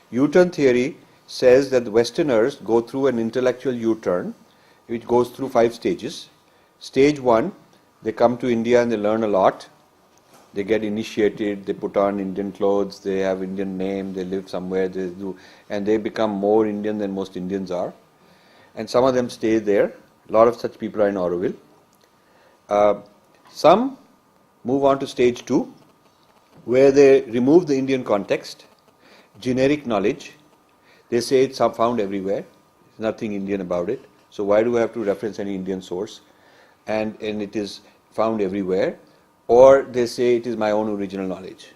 U-turn theory says that the Westerners go through an intellectual U-turn, which goes through 5 stages. Stage 1, They come to India and they learn a lot. They get initiated, they put on Indian clothes, they have Indian name, they live somewhere, and they become more Indian than most Indians are. And some of them stay there. A lot of such people are in Auroville. Some move on to stage 2, where they remove the Indian context, generic knowledge. They say it's found everywhere. There's nothing Indian about it. So why do I have to reference any Indian source? And it is found everywhere. Or they say it is my own original knowledge.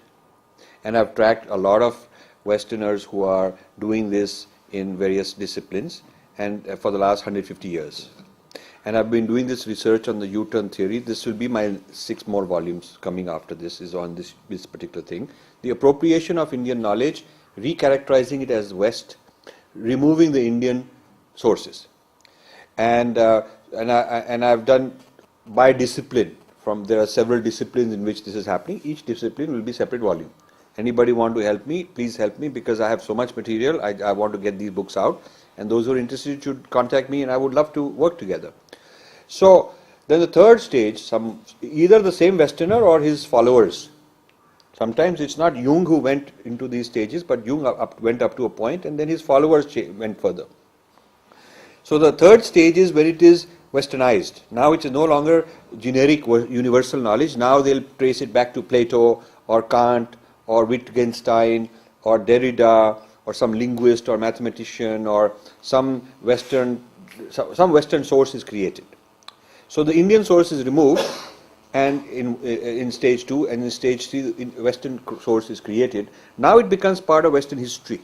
And I've tracked a lot of Westerners who are doing this in various disciplines and for the last 150 years. And I've been doing this research on the U-turn theory. This will be my 6 more volumes coming after this, is on this particular thing. The appropriation of Indian knowledge, recharacterizing it as West, removing the Indian sources. And I've done by discipline. There are several disciplines in which this is happening. Each discipline will be separate volume. Anybody want to help me, please help me, because I have so much material. I want to get these books out, and those who are interested should contact me, and I would love to work together. So then the third stage, either the same Westerner or his followers. Sometimes it's not Jung who went into these stages, but Jung went up to a point, and then his followers went further. So the third stage is when it is Westernized. Now it is no longer generic universal knowledge. Now they'll trace it back to Plato or Kant or Wittgenstein or Derrida or some linguist or mathematician, or some Western source is created. So the Indian source is removed, and in stage 2, and in stage 3 Western source is created. Now it becomes part of Western history.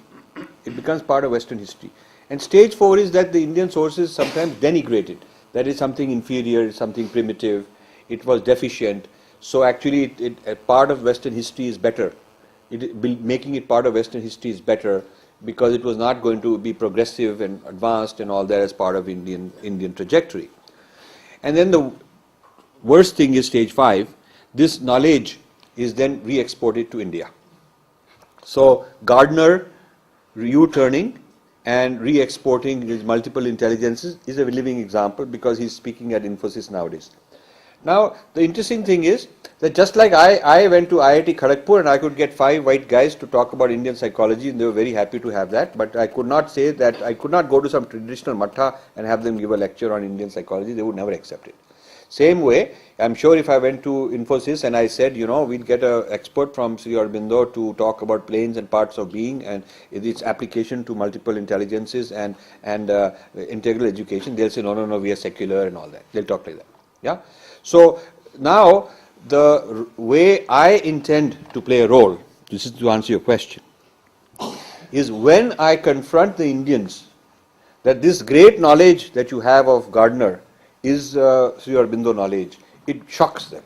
It becomes part of Western history. And stage 4 is that the Indian source is sometimes denigrated. That is something inferior, something primitive, it was deficient. So actually a part of Western history is better. Making it part of Western history is better because it was not going to be progressive and advanced and all that as part of Indian trajectory. And then the worst thing is stage 5. This knowledge is then re-exported to India. So Gardner U-turning and re-exporting his multiple intelligences is a living example, because he's speaking at Infosys nowadays. Now, the interesting thing is that just like I went to IIT Kharagpur and I could get 5 white guys to talk about Indian psychology, and they were very happy to have that, but I could not say that, I could not go to some traditional matha and have them give a lecture on Indian psychology. They would never accept it. Same way, I'm sure if I went to Infosys and I said, we'll get an expert from Sri Aurobindo to talk about planes and parts of being and its application to multiple intelligences and integral education, they'll say, no, we are secular and all that. They'll talk like that. Yeah. So now the way I intend to play a role, this is to answer your question, is when I confront the Indians that this great knowledge that you have of Gardner is Sri Aurobindo knowledge, it shocks them.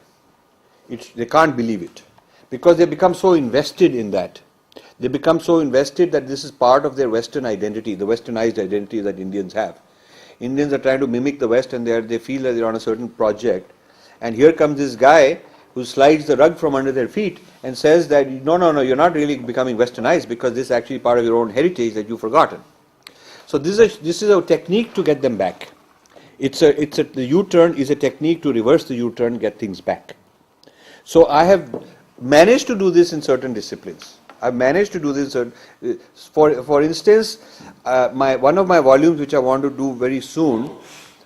They can't believe it, because they become so invested in that. They become so invested that this is part of their Western identity, the Westernized identity that Indians have. Indians are trying to mimic the West, and they feel that they're on a certain project. And here comes this guy who slides the rug from under their feet and says that, no, you're not really becoming Westernized, because this is actually part of your own heritage that you've forgotten. So this is a technique to get them back. The U-turn is a technique to reverse the U-turn, get things back. So I have managed to do this in certain disciplines. I've managed to do this. For instance, one of my volumes, which I want to do very soon,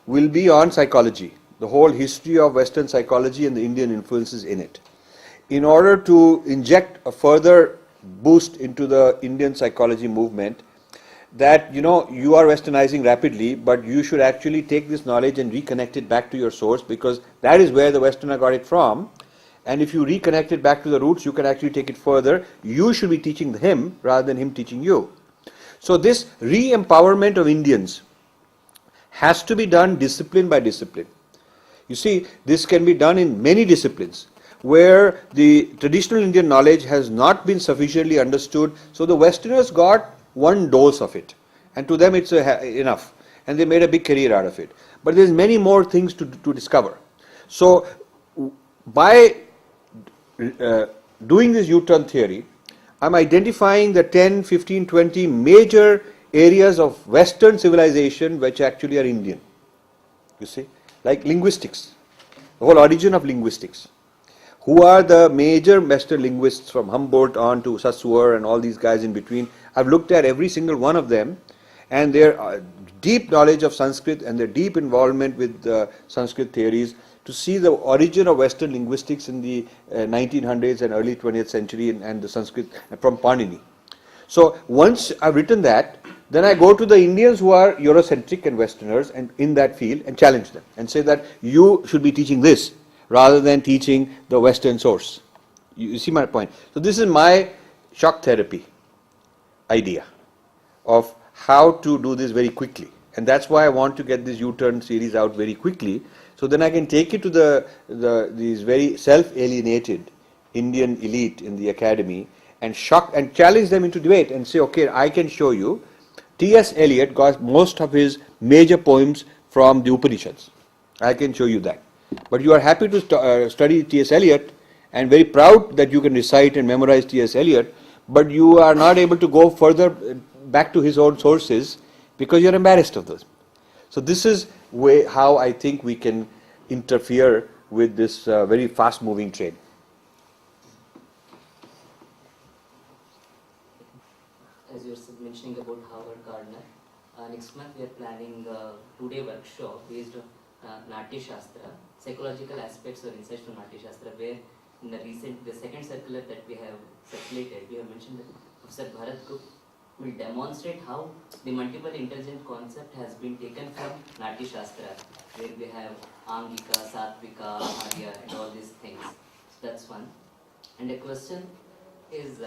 will be on psychology, the whole history of Western psychology and the Indian influences in it. In order to inject a further boost into the Indian psychology movement, that you are Westernizing rapidly, but you should actually take this knowledge and reconnect it back to your source, because that is where the Westerner got it from. And if you reconnect it back to the roots, you can actually take it further. You should be teaching him rather than him teaching you. So this re-empowerment of Indians has to be done discipline by discipline. You see, this can be done in many disciplines where the traditional Indian knowledge has not been sufficiently understood. So the Westerners got one dose of it, and to them it's enough, and they made a big career out of it. But there's many more things to discover. So by doing this U-turn theory, I'm identifying the 10, 15, 20 major areas of Western civilization which actually are Indian. You see, like linguistics. the whole origin of linguistics. Who are the major Western linguists from Humboldt on to Saussure and all these guys in between? I've looked at every single one of them, and their deep knowledge of Sanskrit and their deep involvement with Sanskrit theories to see the origin of Western linguistics in the 1900s and early 20th century and the Sanskrit from Panini. So once I've written that, then I go to the Indians who are Eurocentric and Westerners and in that field and challenge them and say that you should be teaching this rather than teaching the Western source. You see my point? So this is my shock therapy idea of how to do this very quickly. And that's why I want to get this U-turn series out very quickly, so then I can take it to these very self-alienated Indian elite in the academy and shock and challenge them into debate and say, okay, I can show you T.S. Eliot got most of his major poems from the Upanishads. I can show you that. But you are happy to study T.S. Eliot and very proud that you can recite and memorize T.S. Eliot, but you are not able to go further back to his own sources because you are embarrassed of those. So this is how I think we can interfere with this very fast-moving trade. As you were mentioning about Howard Gardner, next month we are planning a 2-day workshop based on Natya Shastra, psychological aspects or insights from Natya Shastra, where in the second circular that we have circulated, we have mentioned that Professor Bharat Gupta will demonstrate how the multiple intelligent concept has been taken from Natya Shastra, where we have Angika, Satvika, Arya and all these things. So that's one. And the question is,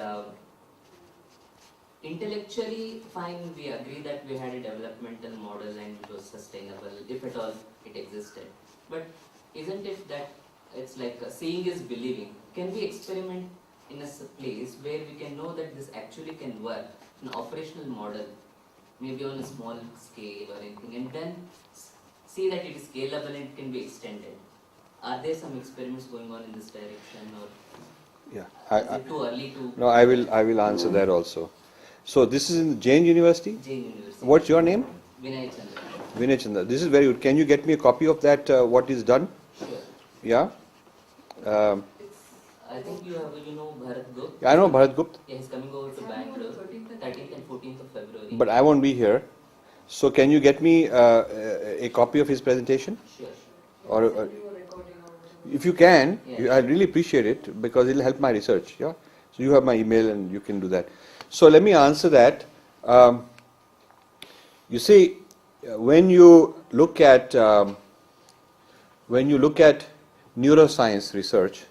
intellectually fine, we agree that we had a developmental model and it was sustainable, if at all it existed. But isn't it that it's like seeing is believing? Can we experiment in a place where we can know that this actually can work, an operational model, maybe on a small scale or anything, and then see that it is scalable and it can be extended? Are there some experiments going on in this direction, or is it too early to? No, I will answer that also. So this is in Jain University? Jain University. What's your name? Vinay Chandra. Vinay Chandra. This is very good. Can you get me a copy of that, what is done? Sure. Yeah? I think you know Bharat Gupta. I know Bharat Gupta, Yeah, he's coming over to Bangalore, 13th and 14th of February. but I won't be here. So can you get me a copy of his presentation? Sure. Or Do a recording or whatever. if you can, Yeah. I'd really appreciate it because it'll help my research. Yeah. So you have my email and you can do that. So let me answer that. You see, when you look at neuroscience research,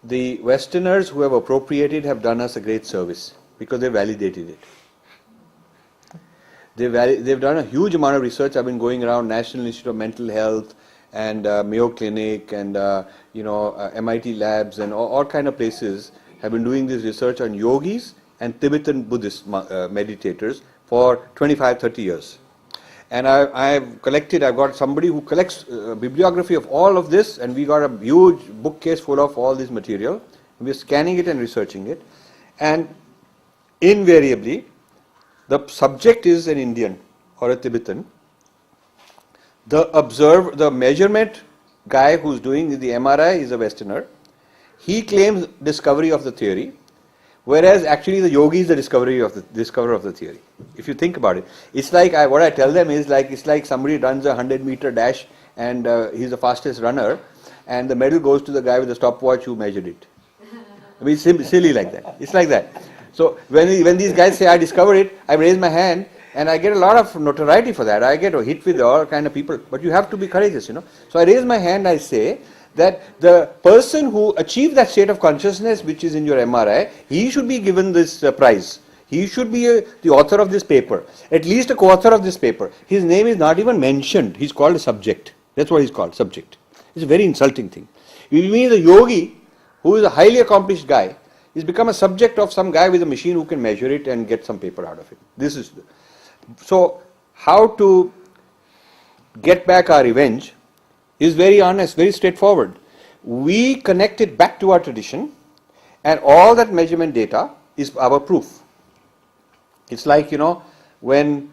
the Westerners who have appropriated have done us a great service because they validated it. They've done a huge amount of research. I've been going around National Institute of Mental Health and Mayo Clinic and MIT labs and all kind of places have been doing this research on yogis and Tibetan Buddhist meditators for 25-30 years. And I've got somebody who collects bibliography of all of this, and we got a huge bookcase full of all this material. We're scanning it and researching it. And invariably, the subject is an Indian or a Tibetan. The measurement guy who's doing the MRI is a Westerner. He claims discovery of the theory, whereas actually the yogi is the discoverer of the theory. If you think about it, it's like what I tell them is like it's like somebody runs a 100-meter dash and he's the fastest runner, and the medal goes to the guy with the stopwatch who measured it. I mean, it's silly like that. It's like that. So when these guys say I discovered it, I raise my hand and I get a lot of notoriety for that. I get hit with all kind of people, but you have to be courageous, So I raise my hand. I say that the person who achieved that state of consciousness which is in your MRI, he should be given this prize. He should be the author of this paper, at least a co-author of this paper. His name is not even mentioned. He's called a subject. That's what he's called, subject. It's a very insulting thing. You mean the yogi, who is a highly accomplished guy, is become a subject of some guy with a machine who can measure it and get some paper out of it. So how to get back our revenge is very honest, very straightforward. We connect it back to our tradition, and all that measurement data is our proof. It's like, when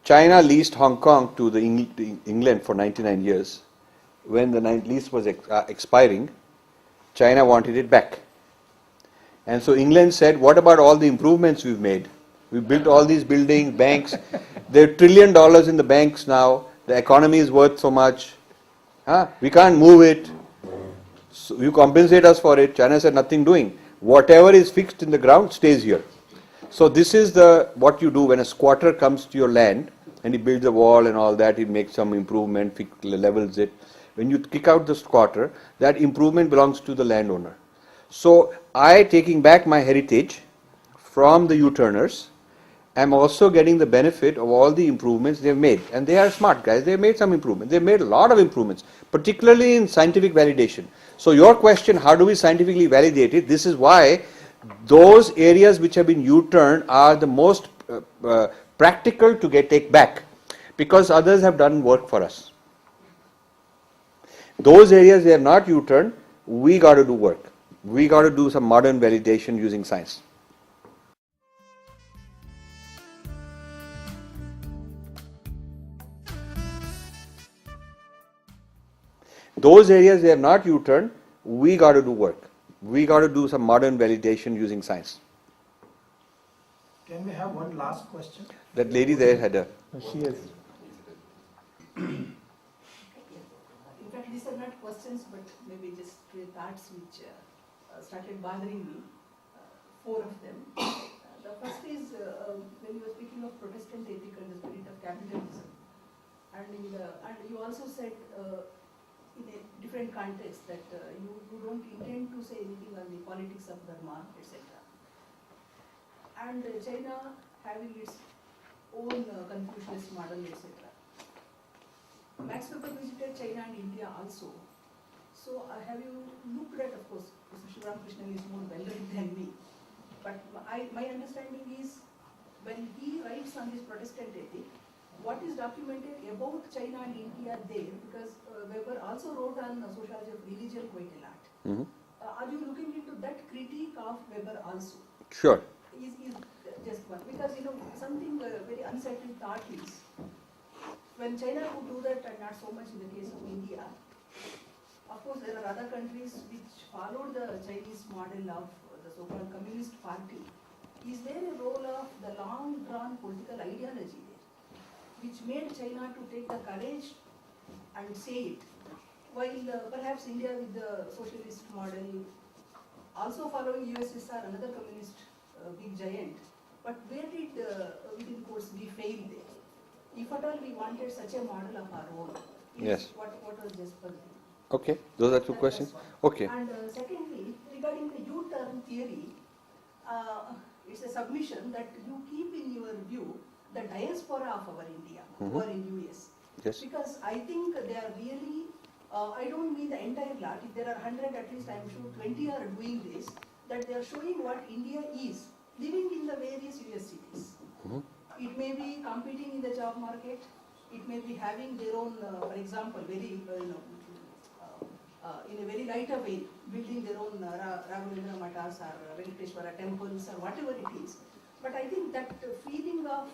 China leased Hong Kong to to England for 99 years. When the lease was expiring, China wanted it back. And so England said, what about all the improvements we've made? We built all these buildings, banks. There are $1 trillion in the banks now. The economy is worth so much. We can't move it. So you compensate us for it. China said, nothing doing. Whatever is fixed in the ground stays here. So this is what you do when a squatter comes to your land and he builds a wall and all that, he makes some improvement, levels it. When you kick out the squatter, that improvement belongs to the landowner. So I, taking back my heritage from the U-turners, am also getting the benefit of all the improvements they've made. And they are smart guys, they've made some improvements. They've made a lot of improvements, particularly in scientific validation. So your question, how do we scientifically validate it? This is why those areas which have been U-turned are the most practical to take back, because others have done work for us. Those areas they have not U-turned, we got to do work. We got to do some modern validation using science. Those areas they have not U-turned, we got to do work. We got to do some modern validation using science. Can we have one last question? That lady there had a... She is. In fact, these are not questions, but maybe just thoughts which started bothering me. 4 of them. The first is when you were speaking of Protestant ethic and the spirit of capitalism, and you also said in a different context that you don't intend to say anything on the politics of Dharma, etc. And China having its own Confucianist model, etc. Max Weber visited China and India also. So have you looked at, of course, Mr. Shivaram is more well-read than me, but my understanding is when he writes on this Protestant ethic, what is documented about China and India there, because Weber also wrote on sociology of religion quite a lot. Mm-hmm. Are you looking into that critique of Weber also? Sure. Is just one, because something very unsettling thought is when China would do that and not so much in the case of India. Of course, there are other countries which followed the Chinese model of the so-called Communist Party. Is there a role of the long-drawn political ideology there, which made China to take the courage and say it, while perhaps India with the socialist model, also following USSR, another communist big giant, but where did, within quotes, we fail there? If at all we wanted such a model of our own, Yes. What was just puzzling? Okay, those are 2 questions. Okay. And secondly, regarding the U-turn theory, it's a submission that you keep in your view the diaspora of our India, who are in US. Yes. Because I think they are really, I don't mean the entire lot, if there are 100, at least I'm sure 20 are doing this, that they are showing what India is, living in the various US cities. It may be competing in the job market, it may be having their own, for example, very, in a very lighter way, building their own Raghavendra Mathas or Venkateshwara temples or whatever it is. But I think that feeling of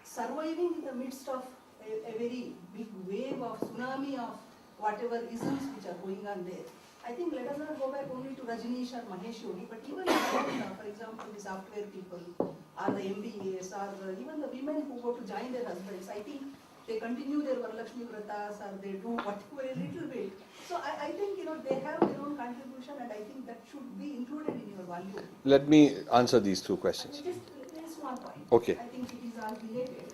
surviving in the midst of a very big wave of tsunami of whatever isms which are going on there. I think let us not go back only to Rajneesh or Mahesh Yogi, but even for example, the software people or the MBAs or even the women who go to join their husbands, I think they continue their Varalakshmi Vratas or they do whatever a little bit. So I think they have their own contribution, and I think that should be included in your value. Let me answer these 2 questions. Just one point. Okay. I think it is all related.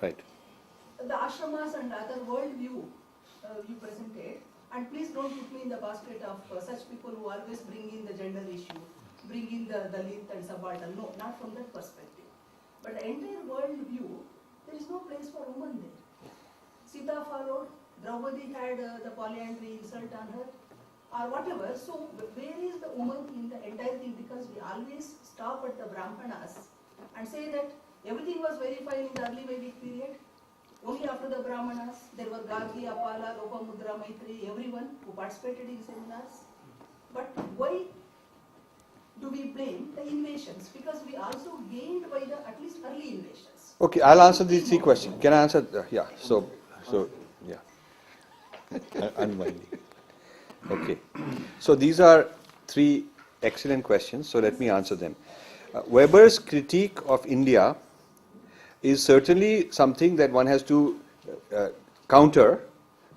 Right. The ashramas and other worldview you presented, and please don't put me in the basket of such people who always bring in the gender issue, bring in the Dalit and subaltern. No, not from that perspective. But the entire worldview, there is no place for women there. Sita followed, Draupadi had the polyandry insult on her, or whatever. So where is the woman in the entire thing? Because we always stop at the Brahmanas and say that everything was very fine in the early Vedic period. Only after the Brahmanas, there were Gargi, Apala, Lopamudra, Maitri, everyone who participated in seminars. But why do we blame the invasions? Because we also gained by the at least early invasions. Okay, I'll answer these three questions. Can I answer? Yeah. So yeah. Unwinding. Okay. So these are three excellent questions. So let me answer them. Weber's critique of India is certainly something that one has to counter,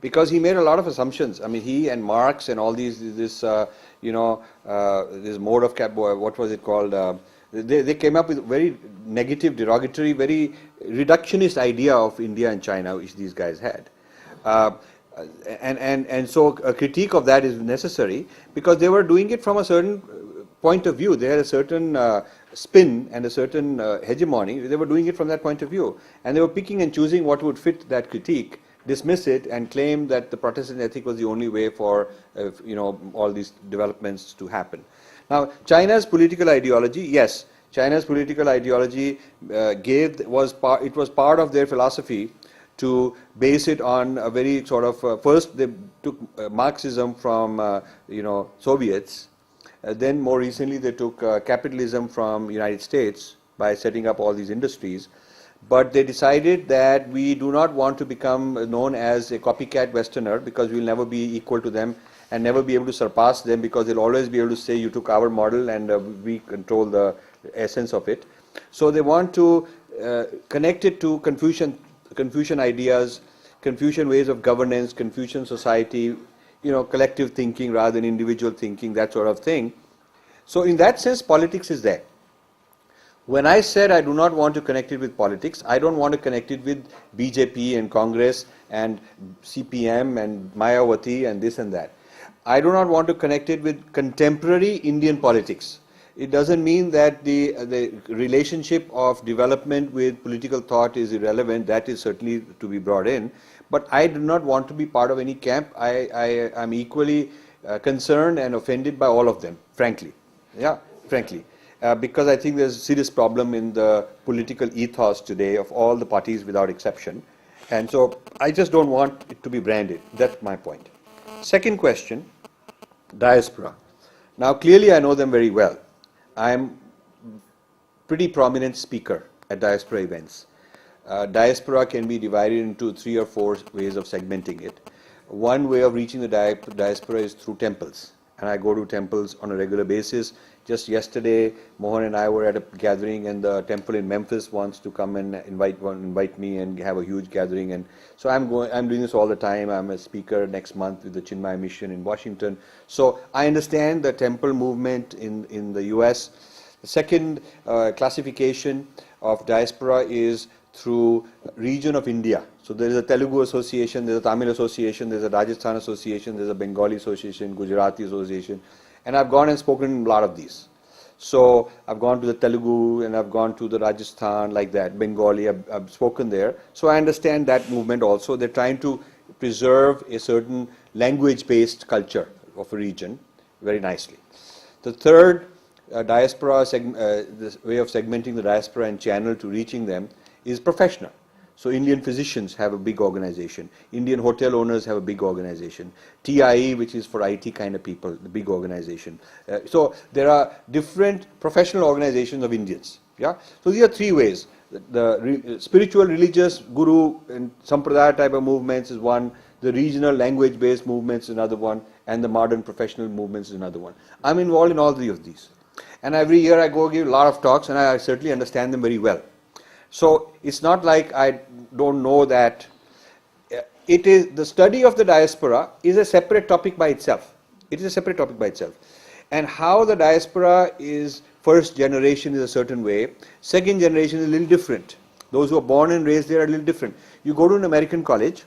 because he made a lot of assumptions. I mean, he and Marx and all these, this mode of what was it called? They came up with very negative, derogatory, very reductionist idea of India and China, which these guys had. And so a critique of that is necessary, because they were doing it from a certain point of view. They had a certain spin and a certain hegemony. They were doing it from that point of view. And they were picking and choosing what would fit that critique, dismiss it, and claim that the Protestant ethic was the only way for all these developments to happen. Now, China's political ideology, yes, China's political ideology it was part of their philosophy to base it on a very sort of first they took Marxism from Soviets, then more recently they took capitalism from United States by setting up all these industries. But they decided that we do not want to become known as a copycat Westerner, because we will never be equal to them and never be able to surpass them, because they'll always be able to say you took our model and we control the essence of it. So they want to connect it to Confucian ideas, Confucian ways of governance, Confucian society, collective thinking rather than individual thinking, that sort of thing. So in that sense, politics is there. When I said I do not want to connect it with politics, I don't want to connect it with BJP and Congress and CPM and Mayawati and this and that. I do not want to connect it with contemporary Indian politics. It doesn't mean that the relationship of development with political thought is irrelevant. That is certainly to be brought in. But I do not want to be part of any camp. I am equally concerned and offended by all of them, frankly. Yeah, frankly. Because I think there's a serious problem in the political ethos today of all the parties without exception. And so I just don't want it to be branded. That's my point. Second question, diaspora. Now clearly I know them very well. I'm pretty prominent speaker at diaspora events. Diaspora can be divided into 3 or 4 ways of segmenting it. One way of reaching the diaspora is through temples. And I go to temples on a regular basis. Just yesterday, Mohan and I were at a gathering, and the temple in Memphis wants to come and invite me and have a huge gathering. And so I'm doing this all the time. I'm a speaker next month with the Chinmaya Mission in Washington. So I understand the temple movement in the US. The second classification of diaspora is through region of India. So there is a Telugu association, there's a Tamil association, there's a Rajasthan association, there's a Bengali association, Gujarati association. And I've gone and spoken in a lot of these. So I've gone to the Telugu and I've gone to the Rajasthan, like that, Bengali, I've spoken there. So I understand that movement also. They're trying to preserve a certain language-based culture of a region very nicely. The third diaspora, this way of segmenting the diaspora and channel to reaching them is professional. So Indian physicians have a big organization. Indian hotel owners have a big organization. TIE, which is for IT kind of people, the big organization. So there are different professional organizations of Indians. Yeah. So these are 3 ways. The spiritual, religious, guru and sampradaya type of movements is one. The regional, language-based movements is another one. And the modern professional movements is another one. I'm involved in all 3 of these. And every year I go give a lot of talks, and I certainly understand them very well. So it's not like I don't know that it is the study of the diaspora is a separate topic by itself. It is a separate topic by itself. And how the diaspora is first generation is a certain way, second generation is a little different. Those who are born and raised there are a little different. You go to an American college,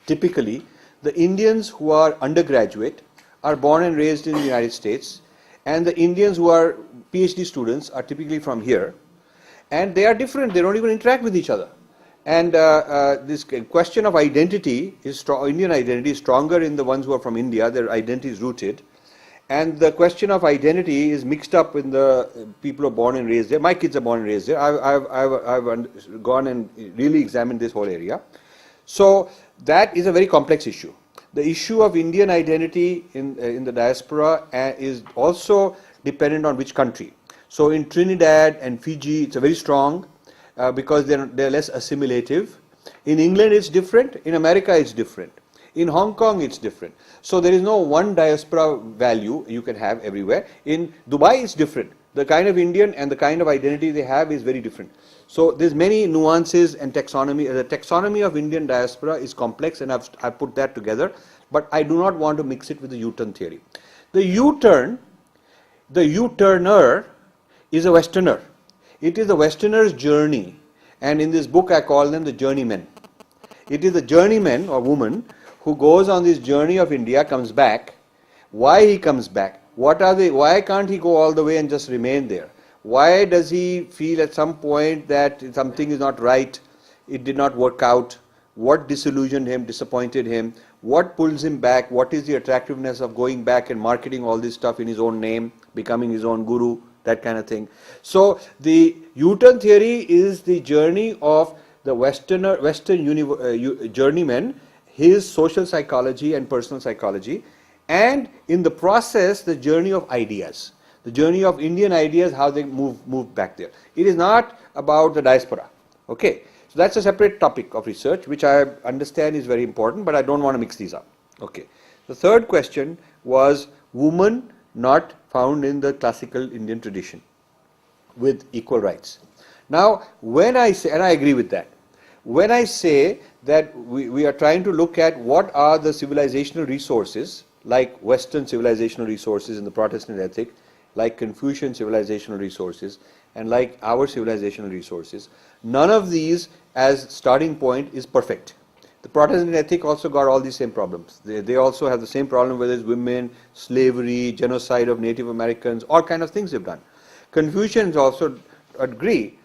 typically the Indians who are undergraduate are born and raised in the United States, and the Indians who are PhD students are typically from here. And they are different, they don't even interact with each other. And this question of identity, Indian identity is stronger in the ones who are from India, their identity is rooted. And the question of identity is mixed up in the people who are born and raised there. My kids are born and raised there. I've gone and really examined this whole area. So that is a very complex issue. The issue of Indian identity in the diaspora is also dependent on which country. So in Trinidad and Fiji, it's a very strong because they're less assimilative. In England, it's different. In America, it's different. In Hong Kong, it's different. So there is no one diaspora value you can have everywhere. In Dubai, it's different. The kind of Indian and the kind of identity they have is very different. So there's many nuances and taxonomy. The taxonomy of Indian diaspora is complex, and I've put that together. But I do not want to mix it with the U-turn theory. The U-turner is a Westerner. It is the Westerner's journey, and in this book I call them the journeymen. It is the journeyman or woman who goes on this journey of India, comes back. Why he comes back? Why can't he go all the way and just remain there? Why does he feel at some point that something is not right, it did not work out? What disillusioned him, disappointed him? What pulls him back? What is the attractiveness of going back and marketing all this stuff in his own name, becoming his own guru, that kind of thing? So the U-turn theory is the journey of the Western journeyman, his social psychology and personal psychology, and in the process the journey of ideas, the journey of Indian ideas, how they move back there. It is not about the diaspora. Okay, so that's a separate topic of research which I understand is very important, but I don't want to mix these up. Okay, the third question was woman not found in the classical Indian tradition with equal rights. Now when I say, and I agree with that, when I say that we are trying to look at what are the civilizational resources, like Western civilizational resources in the Protestant ethic, like Confucian civilizational resources, and like our civilizational resources, none of these as starting point is perfect. The Protestant ethic also got all these same problems. They also have the same problem, whether it's women, slavery, genocide of Native Americans, all kind of things they've done. Confucians also agree,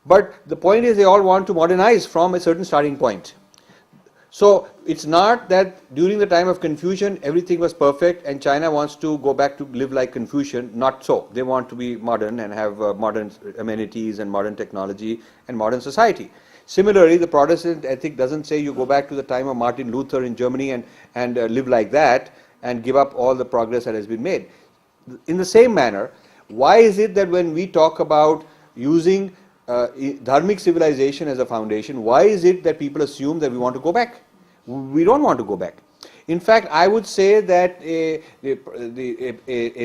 but the point is they all want to modernize from a certain starting point. So it's not that during the time of Confucian everything was perfect and China wants to go back to live like Confucian. Not so. They want to be modern and have modern amenities and modern technology and modern society. Similarly, the Protestant ethic doesn't say you go back to the time of Martin Luther in Germany and live like that and give up all the progress that has been made. In the same manner, why is it that when we talk about using dharmic civilization as a foundation, why is it that people assume that we want to go back? We don't want to go back. In fact, I would say that a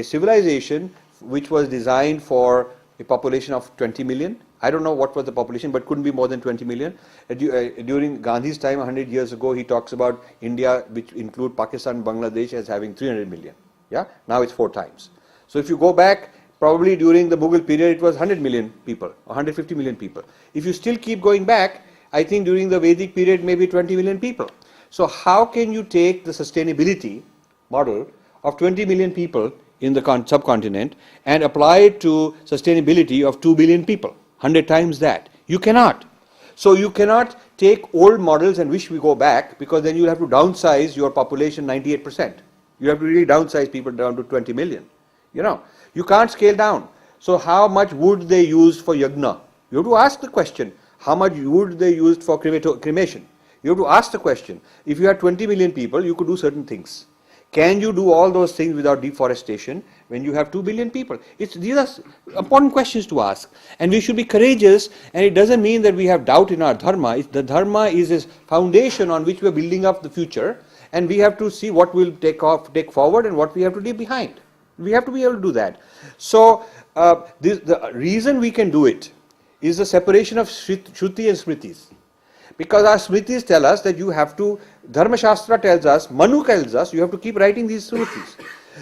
civilization which was designed for a population of 20 million, I don't know what was the population, but couldn't be more than 20 million. During Gandhi's time, 100 years ago, he talks about India, which include Pakistan and Bangladesh, as having 300 million. Yeah, now it's 4 times. So if you go back, probably during the Mughal period, it was 100 million people, 150 million people. If you still keep going back, I think during the Vedic period, maybe 20 million people. So how can you take the sustainability model of 20 million people in the subcontinent and apply it to sustainability of 2 billion people, 100 times that? You cannot. So you cannot take old models and wish we go back, because then you'll have to downsize your population 98%. You have to really downsize people down to 20 million. You know, you can't scale down. So how much wood they used for yagna? You have to ask the question, how much wood they used for cremation? You have to ask the question, if you had 20 million people, you could do certain things. Can you do all those things without deforestation when you have 2 billion people? These are important questions to ask. And we should be courageous, and it doesn't mean that we have doubt in our dharma. The dharma is a foundation on which we are building up the future, and we have to see what will take forward and what we have to leave behind. We have to be able to do that. So the reason we can do it is the separation of Shruti and Smritis. Because our Smritis tell us that you have to, Dharma Shastra tells us, Manu tells us, you have to keep writing these Smritis.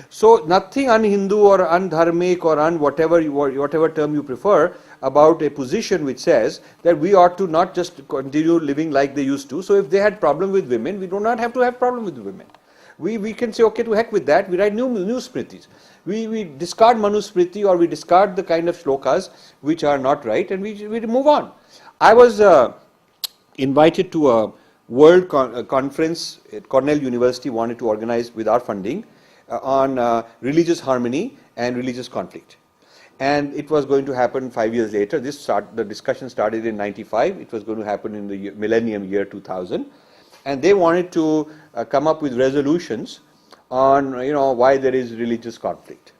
So nothing un-Hindu or undharmic or whatever term you prefer about a position which says that we ought to not just continue living like they used to. So if they had problem with women, we do not have to have problem with women. We can say, okay, to heck with that, we write new Smritis. We discard Manu Smriti, or we discard the kind of shlokas which are not right, and we move on. I was invited to a world conference at Cornell University, wanted to organize with our funding on religious harmony and religious conflict. And it was going to happen 5 years later. The discussion started in 95. It was going to happen in the millennium year 2000. And they wanted to come up with resolutions on why there is religious conflict.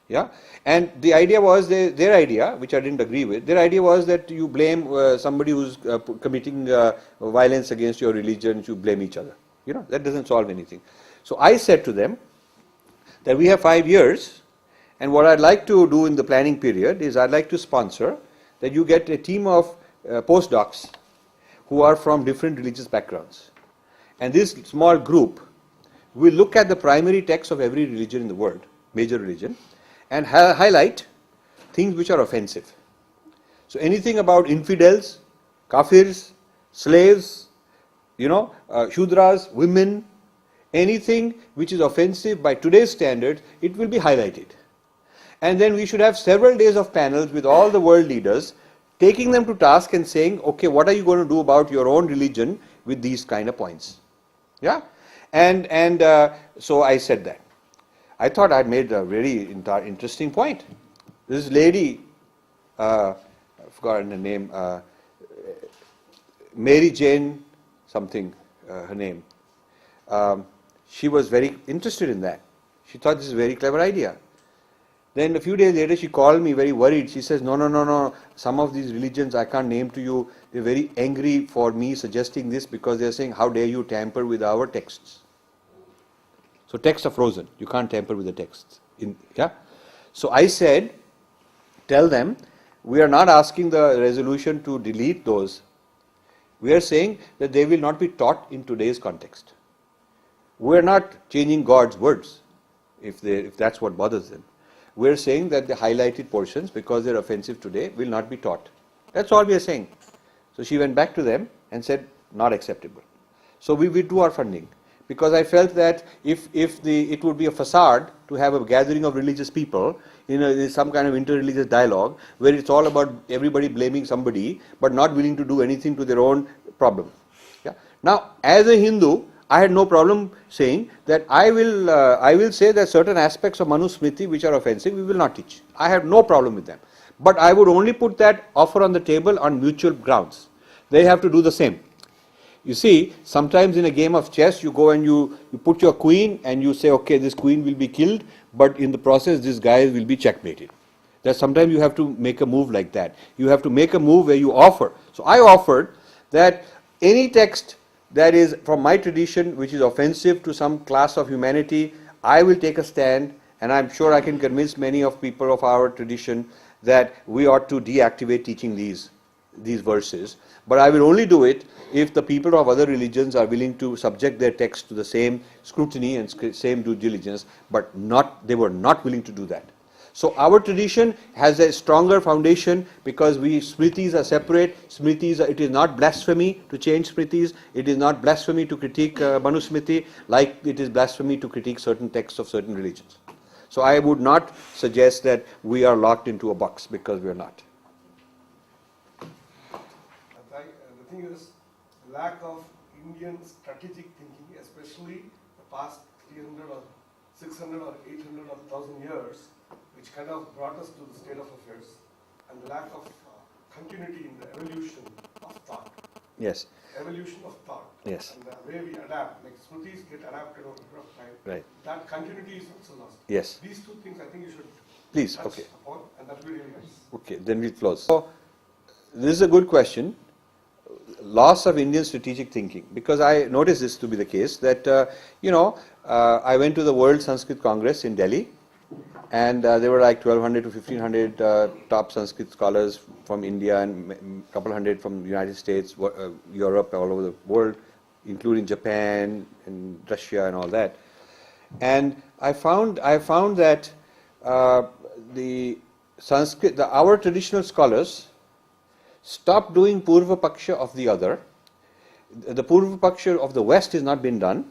Yeah, and the idea was their idea, which I didn't agree with. Their idea was that you blame somebody who's committing violence against your religion. You blame each other. You know, that doesn't solve anything. So I said to them that we have 5 years, and what I'd like to do in the planning period is I'd like to sponsor that you get a team of postdocs who are from different religious backgrounds, and this small group will look at the primary texts of every religion in the world, major religion, and highlight things which are offensive. So anything about infidels, kafirs, slaves, Shudras, women, anything which is offensive by today's standards, it will be highlighted. And then we should have several days of panels with all the world leaders, taking them to task and saying, okay, what are you going to do about your own religion with these kind of points? Yeah? And so I said that. I thought I'd made a very interesting point. This lady, I've forgotten her name, Mary Jane something, her name. She was very interested in that. She thought this is a very clever idea. Then a few days later she called me very worried. She says, no, some of these religions I can't name to you. They're very angry for me suggesting this because they're saying, how dare you tamper with our texts. So texts are frozen. You can't tamper with the texts. So I said, tell them, we are not asking the resolution to delete those. We are saying that they will not be taught in today's context. We are not changing God's words, if that's what bothers them. We are saying that the highlighted portions, because they're offensive today, will not be taught. That's all we are saying. So she went back to them and said, not acceptable. So we withdrew our funding, because I felt that if it would be a facade to have a gathering of religious people in some kind of inter-religious dialogue where it's all about everybody blaming somebody but not willing to do anything to their own problem. Yeah? Now, as a Hindu, I had no problem saying that I will say that certain aspects of Manusmriti which are offensive we will not teach. I have no problem with them. But I would only put that offer on the table on mutual grounds. They have to do the same. You see, sometimes in a game of chess, you go and you put your queen and you say, okay, this queen will be killed, but in the process, this guy will be checkmated. That sometimes you have to make a move like that. You have to make a move where you offer. So I offered that any text that is from my tradition, which is offensive to some class of humanity, I will take a stand, and I'm sure I can convince many of people of our tradition that we ought to deactivate teaching these verses. But I will only do it if the people of other religions are willing to subject their text to the same scrutiny and same due diligence, but they were not willing to do that. So our tradition has a stronger foundation because Smritis are separate. Smritis, it is not blasphemy to change Smritis. It is not blasphemy to critique Manusmriti like it is blasphemy to critique certain texts of certain religions. So I would not suggest that we are locked into a box, because we are not. The thing is, lack of Indian strategic thinking, especially the past 300 or 600 or 800 or 1000 years, which kind of brought us to the state of affairs, and the lack of continuity in the evolution of thought. Yes. Evolution of thought. Yes. And the way we adapt, like Smritis get adapted over a period of time. Right. That continuity is also lost. Yes. These two things I think you should Please, touch okay. upon, and that will be really nice. Okay, then we'll close. So, this is a good question. Loss of Indian strategic thinking, because I noticed this to be the case that, I went to the World Sanskrit Congress in Delhi, and there were like 1200 to 1500 top Sanskrit scholars from India and a couple hundred from the United States, Europe, all over the world, including Japan and Russia and all that. And I found that the Sanskrit, our traditional scholars stopped doing Purva Paksha of the other. The Purva Paksha of the West has not been done.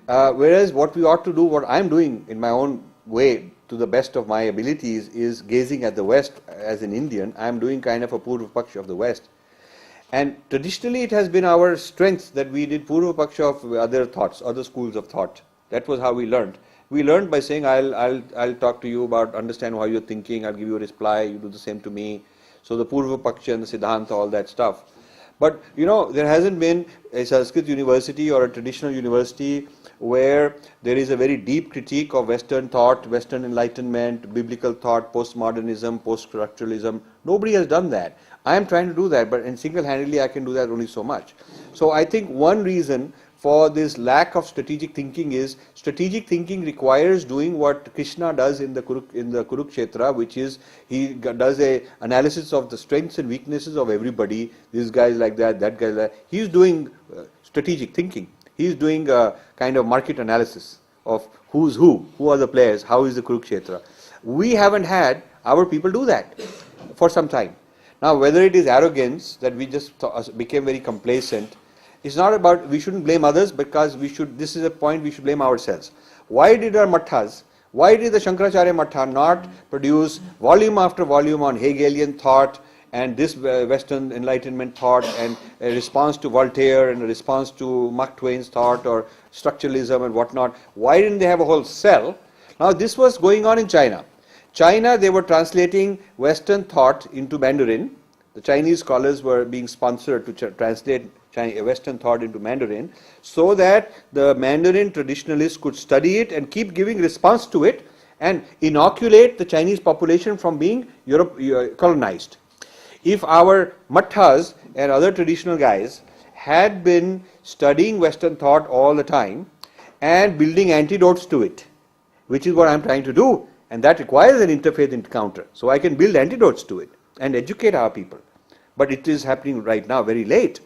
Whereas what we ought to do, what I'm doing in my own way to the best of my abilities, is gazing at the West as an Indian. I'm doing kind of a Purva Paksha of the West. And traditionally it has been our strength that we did Purva Paksha of other thoughts, other schools of thought. That was how we learned. We learned by saying, I'll talk to you about, understand how you're thinking, I'll give you a reply, you do the same to me. So the Purva Paksha and the Siddhanta, all that stuff. But there hasn't been a Sanskrit university or a traditional university where there is a very deep critique of Western thought, Western enlightenment, biblical thought, postmodernism, post-structuralism. Nobody has done that. I am trying to do that, but single-handedly I can do that only so much. So I think one reason for this lack of strategic thinking is strategic thinking requires doing what Krishna does in the Kurukshetra, which is he does a analysis of the strengths and weaknesses of everybody. This guy is like that guy is like that. He is doing strategic thinking. He is doing a kind of market analysis of who's who are the players, how is the Kurukshetra. We haven't had our people do that for some time. Now, whether it is arrogance that we just became very complacent, it's not about, we shouldn't blame others because this is a point we should blame ourselves. Why did our mathas, why did the Shankaracharya Matha not produce volume after volume on Hegelian thought and this Western Enlightenment thought and a response to Voltaire and a response to Mark Twain's thought or structuralism and whatnot? Why didn't they have a whole cell? Now, this was going on in China. China, they were translating Western thought into Mandarin. The Chinese scholars were being sponsored to translate Western thought into Mandarin so that the Mandarin traditionalists could study it and keep giving response to it and inoculate the Chinese population from being colonized. If our mathas and other traditional guys had been studying Western thought all the time and building antidotes to it, which is what I'm trying to do, and that requires an interfaith encounter. So I can build antidotes to it and educate our people. But it is happening right now very late.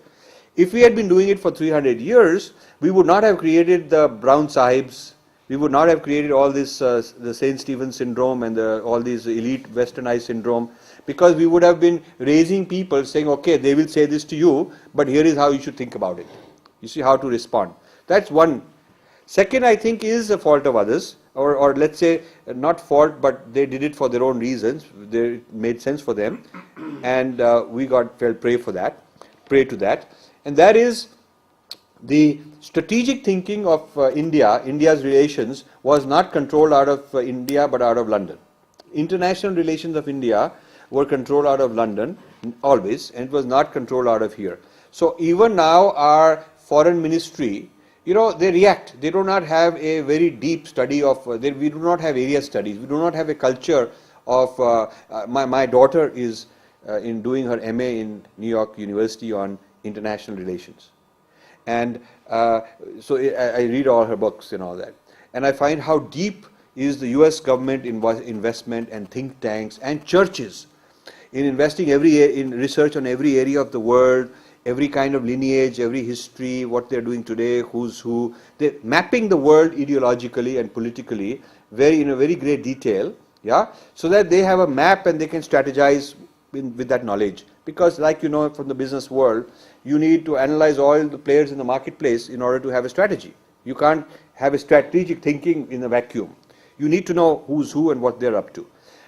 If we had been doing it for 300 years, we would not have created the Brown Sahibs, we would not have created all this, the St. Stephen syndrome and all these elite westernized syndrome, because we would have been raising people saying, okay, they will say this to you, but here is how you should think about it. You see how to respond. That's one. Second, I think, is a fault of others, or let's say not fault, but they did it for their own reasons. It made sense for them, and we fell prey to that. And that is the strategic thinking of India's relations was not controlled out of India but out of London. International relations of India were controlled out of London always, and it was not controlled out of here. So even now our foreign ministry, they react. They do not have a very deep study of, we do not have area studies. We do not have a culture of, my daughter is in doing her MA in New York University on international relations. And so I read all her books and all that. And I find how deep is the US government investment and think tanks and churches in investing in research on every area of the world, every kind of lineage, every history, what they're doing today, who's who. They're mapping the world ideologically and politically in a very great detail, so that they have a map and they can strategize with that knowledge. Because like from the business world, you need to analyze all the players in the marketplace in order to have a strategy. You can't have a strategic thinking in a vacuum. You need to know who's who and what they're up to.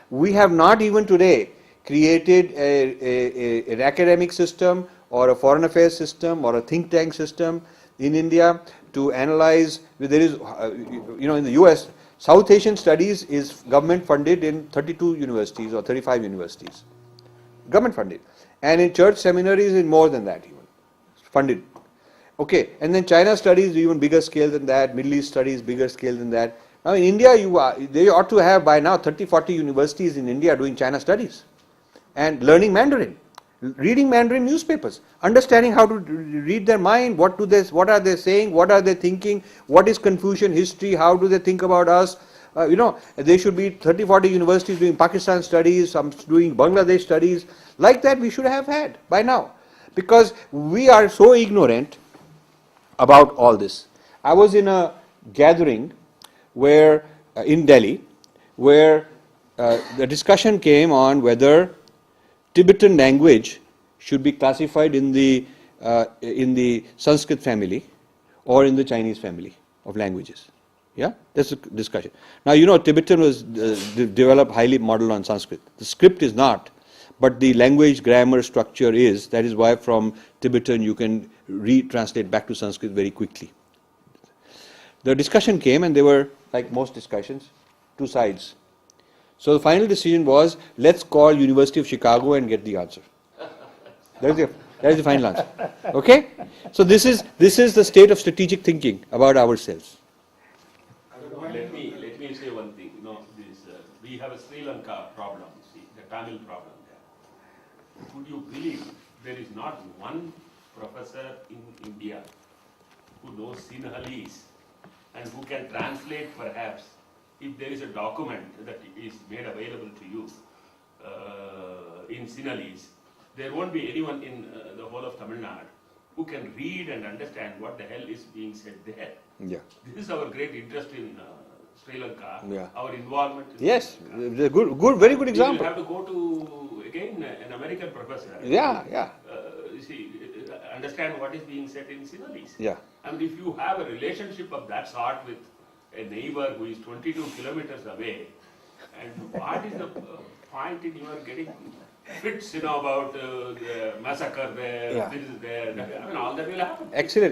We have not even today created an academic system or a foreign affairs system or a think tank system in India to analyze. There is, in the US, South Asian studies is government funded in 32 universities or 35 universities. Government funded. And in church seminaries in more than that even. Funded. Okay, and then China studies even bigger scale than that, Middle East studies bigger scale than that. Now in India, they ought to have by now 30-40 universities in India doing China studies and learning Mandarin, reading Mandarin newspapers, understanding how to read their mind, what are they saying, what are they thinking, what is Confucian history, how do they think about us. There should be 30-40 universities doing Pakistan studies, some doing Bangladesh studies. Like that we should have had by now, because we are so ignorant about all this. I was in a gathering where in Delhi, where the discussion came on whether Tibetan language should be classified in the Sanskrit family or in the Chinese family of languages. Yeah, that's a discussion. Now Tibetan was developed highly modeled on Sanskrit. The script is not, but the language, grammar, structure is. That is why from Tibetan you can translate back to Sanskrit very quickly. The discussion came, and there were, like most discussions, two sides. So the final decision was, let's call University of Chicago and get the answer. That is the final answer. Okay? So this is the state of strategic thinking about ourselves. Let me say one thing. This we have a Sri Lanka problem. See, the Tamil problem there. Could you believe there is not one professor in India who knows Sinhalese and who can translate perhaps if there is a document that is made available to you in Sinhalese, there won't be anyone in the whole of Tamil Nadu who can read and understand what the hell is being said there. Yeah. This is our great interest in Sri Lanka, Yeah. our involvement. Yes, very good example. You have to go to, again, an American professor. Yeah. You see, understand what is being said in Sinhalese. Yeah. I mean, if you have a relationship of that sort with a neighbor who is 22 kilometers away, and what is the point in your getting fits, about the massacre there, Yeah. this is there, that, I mean, all that will happen. Excellent.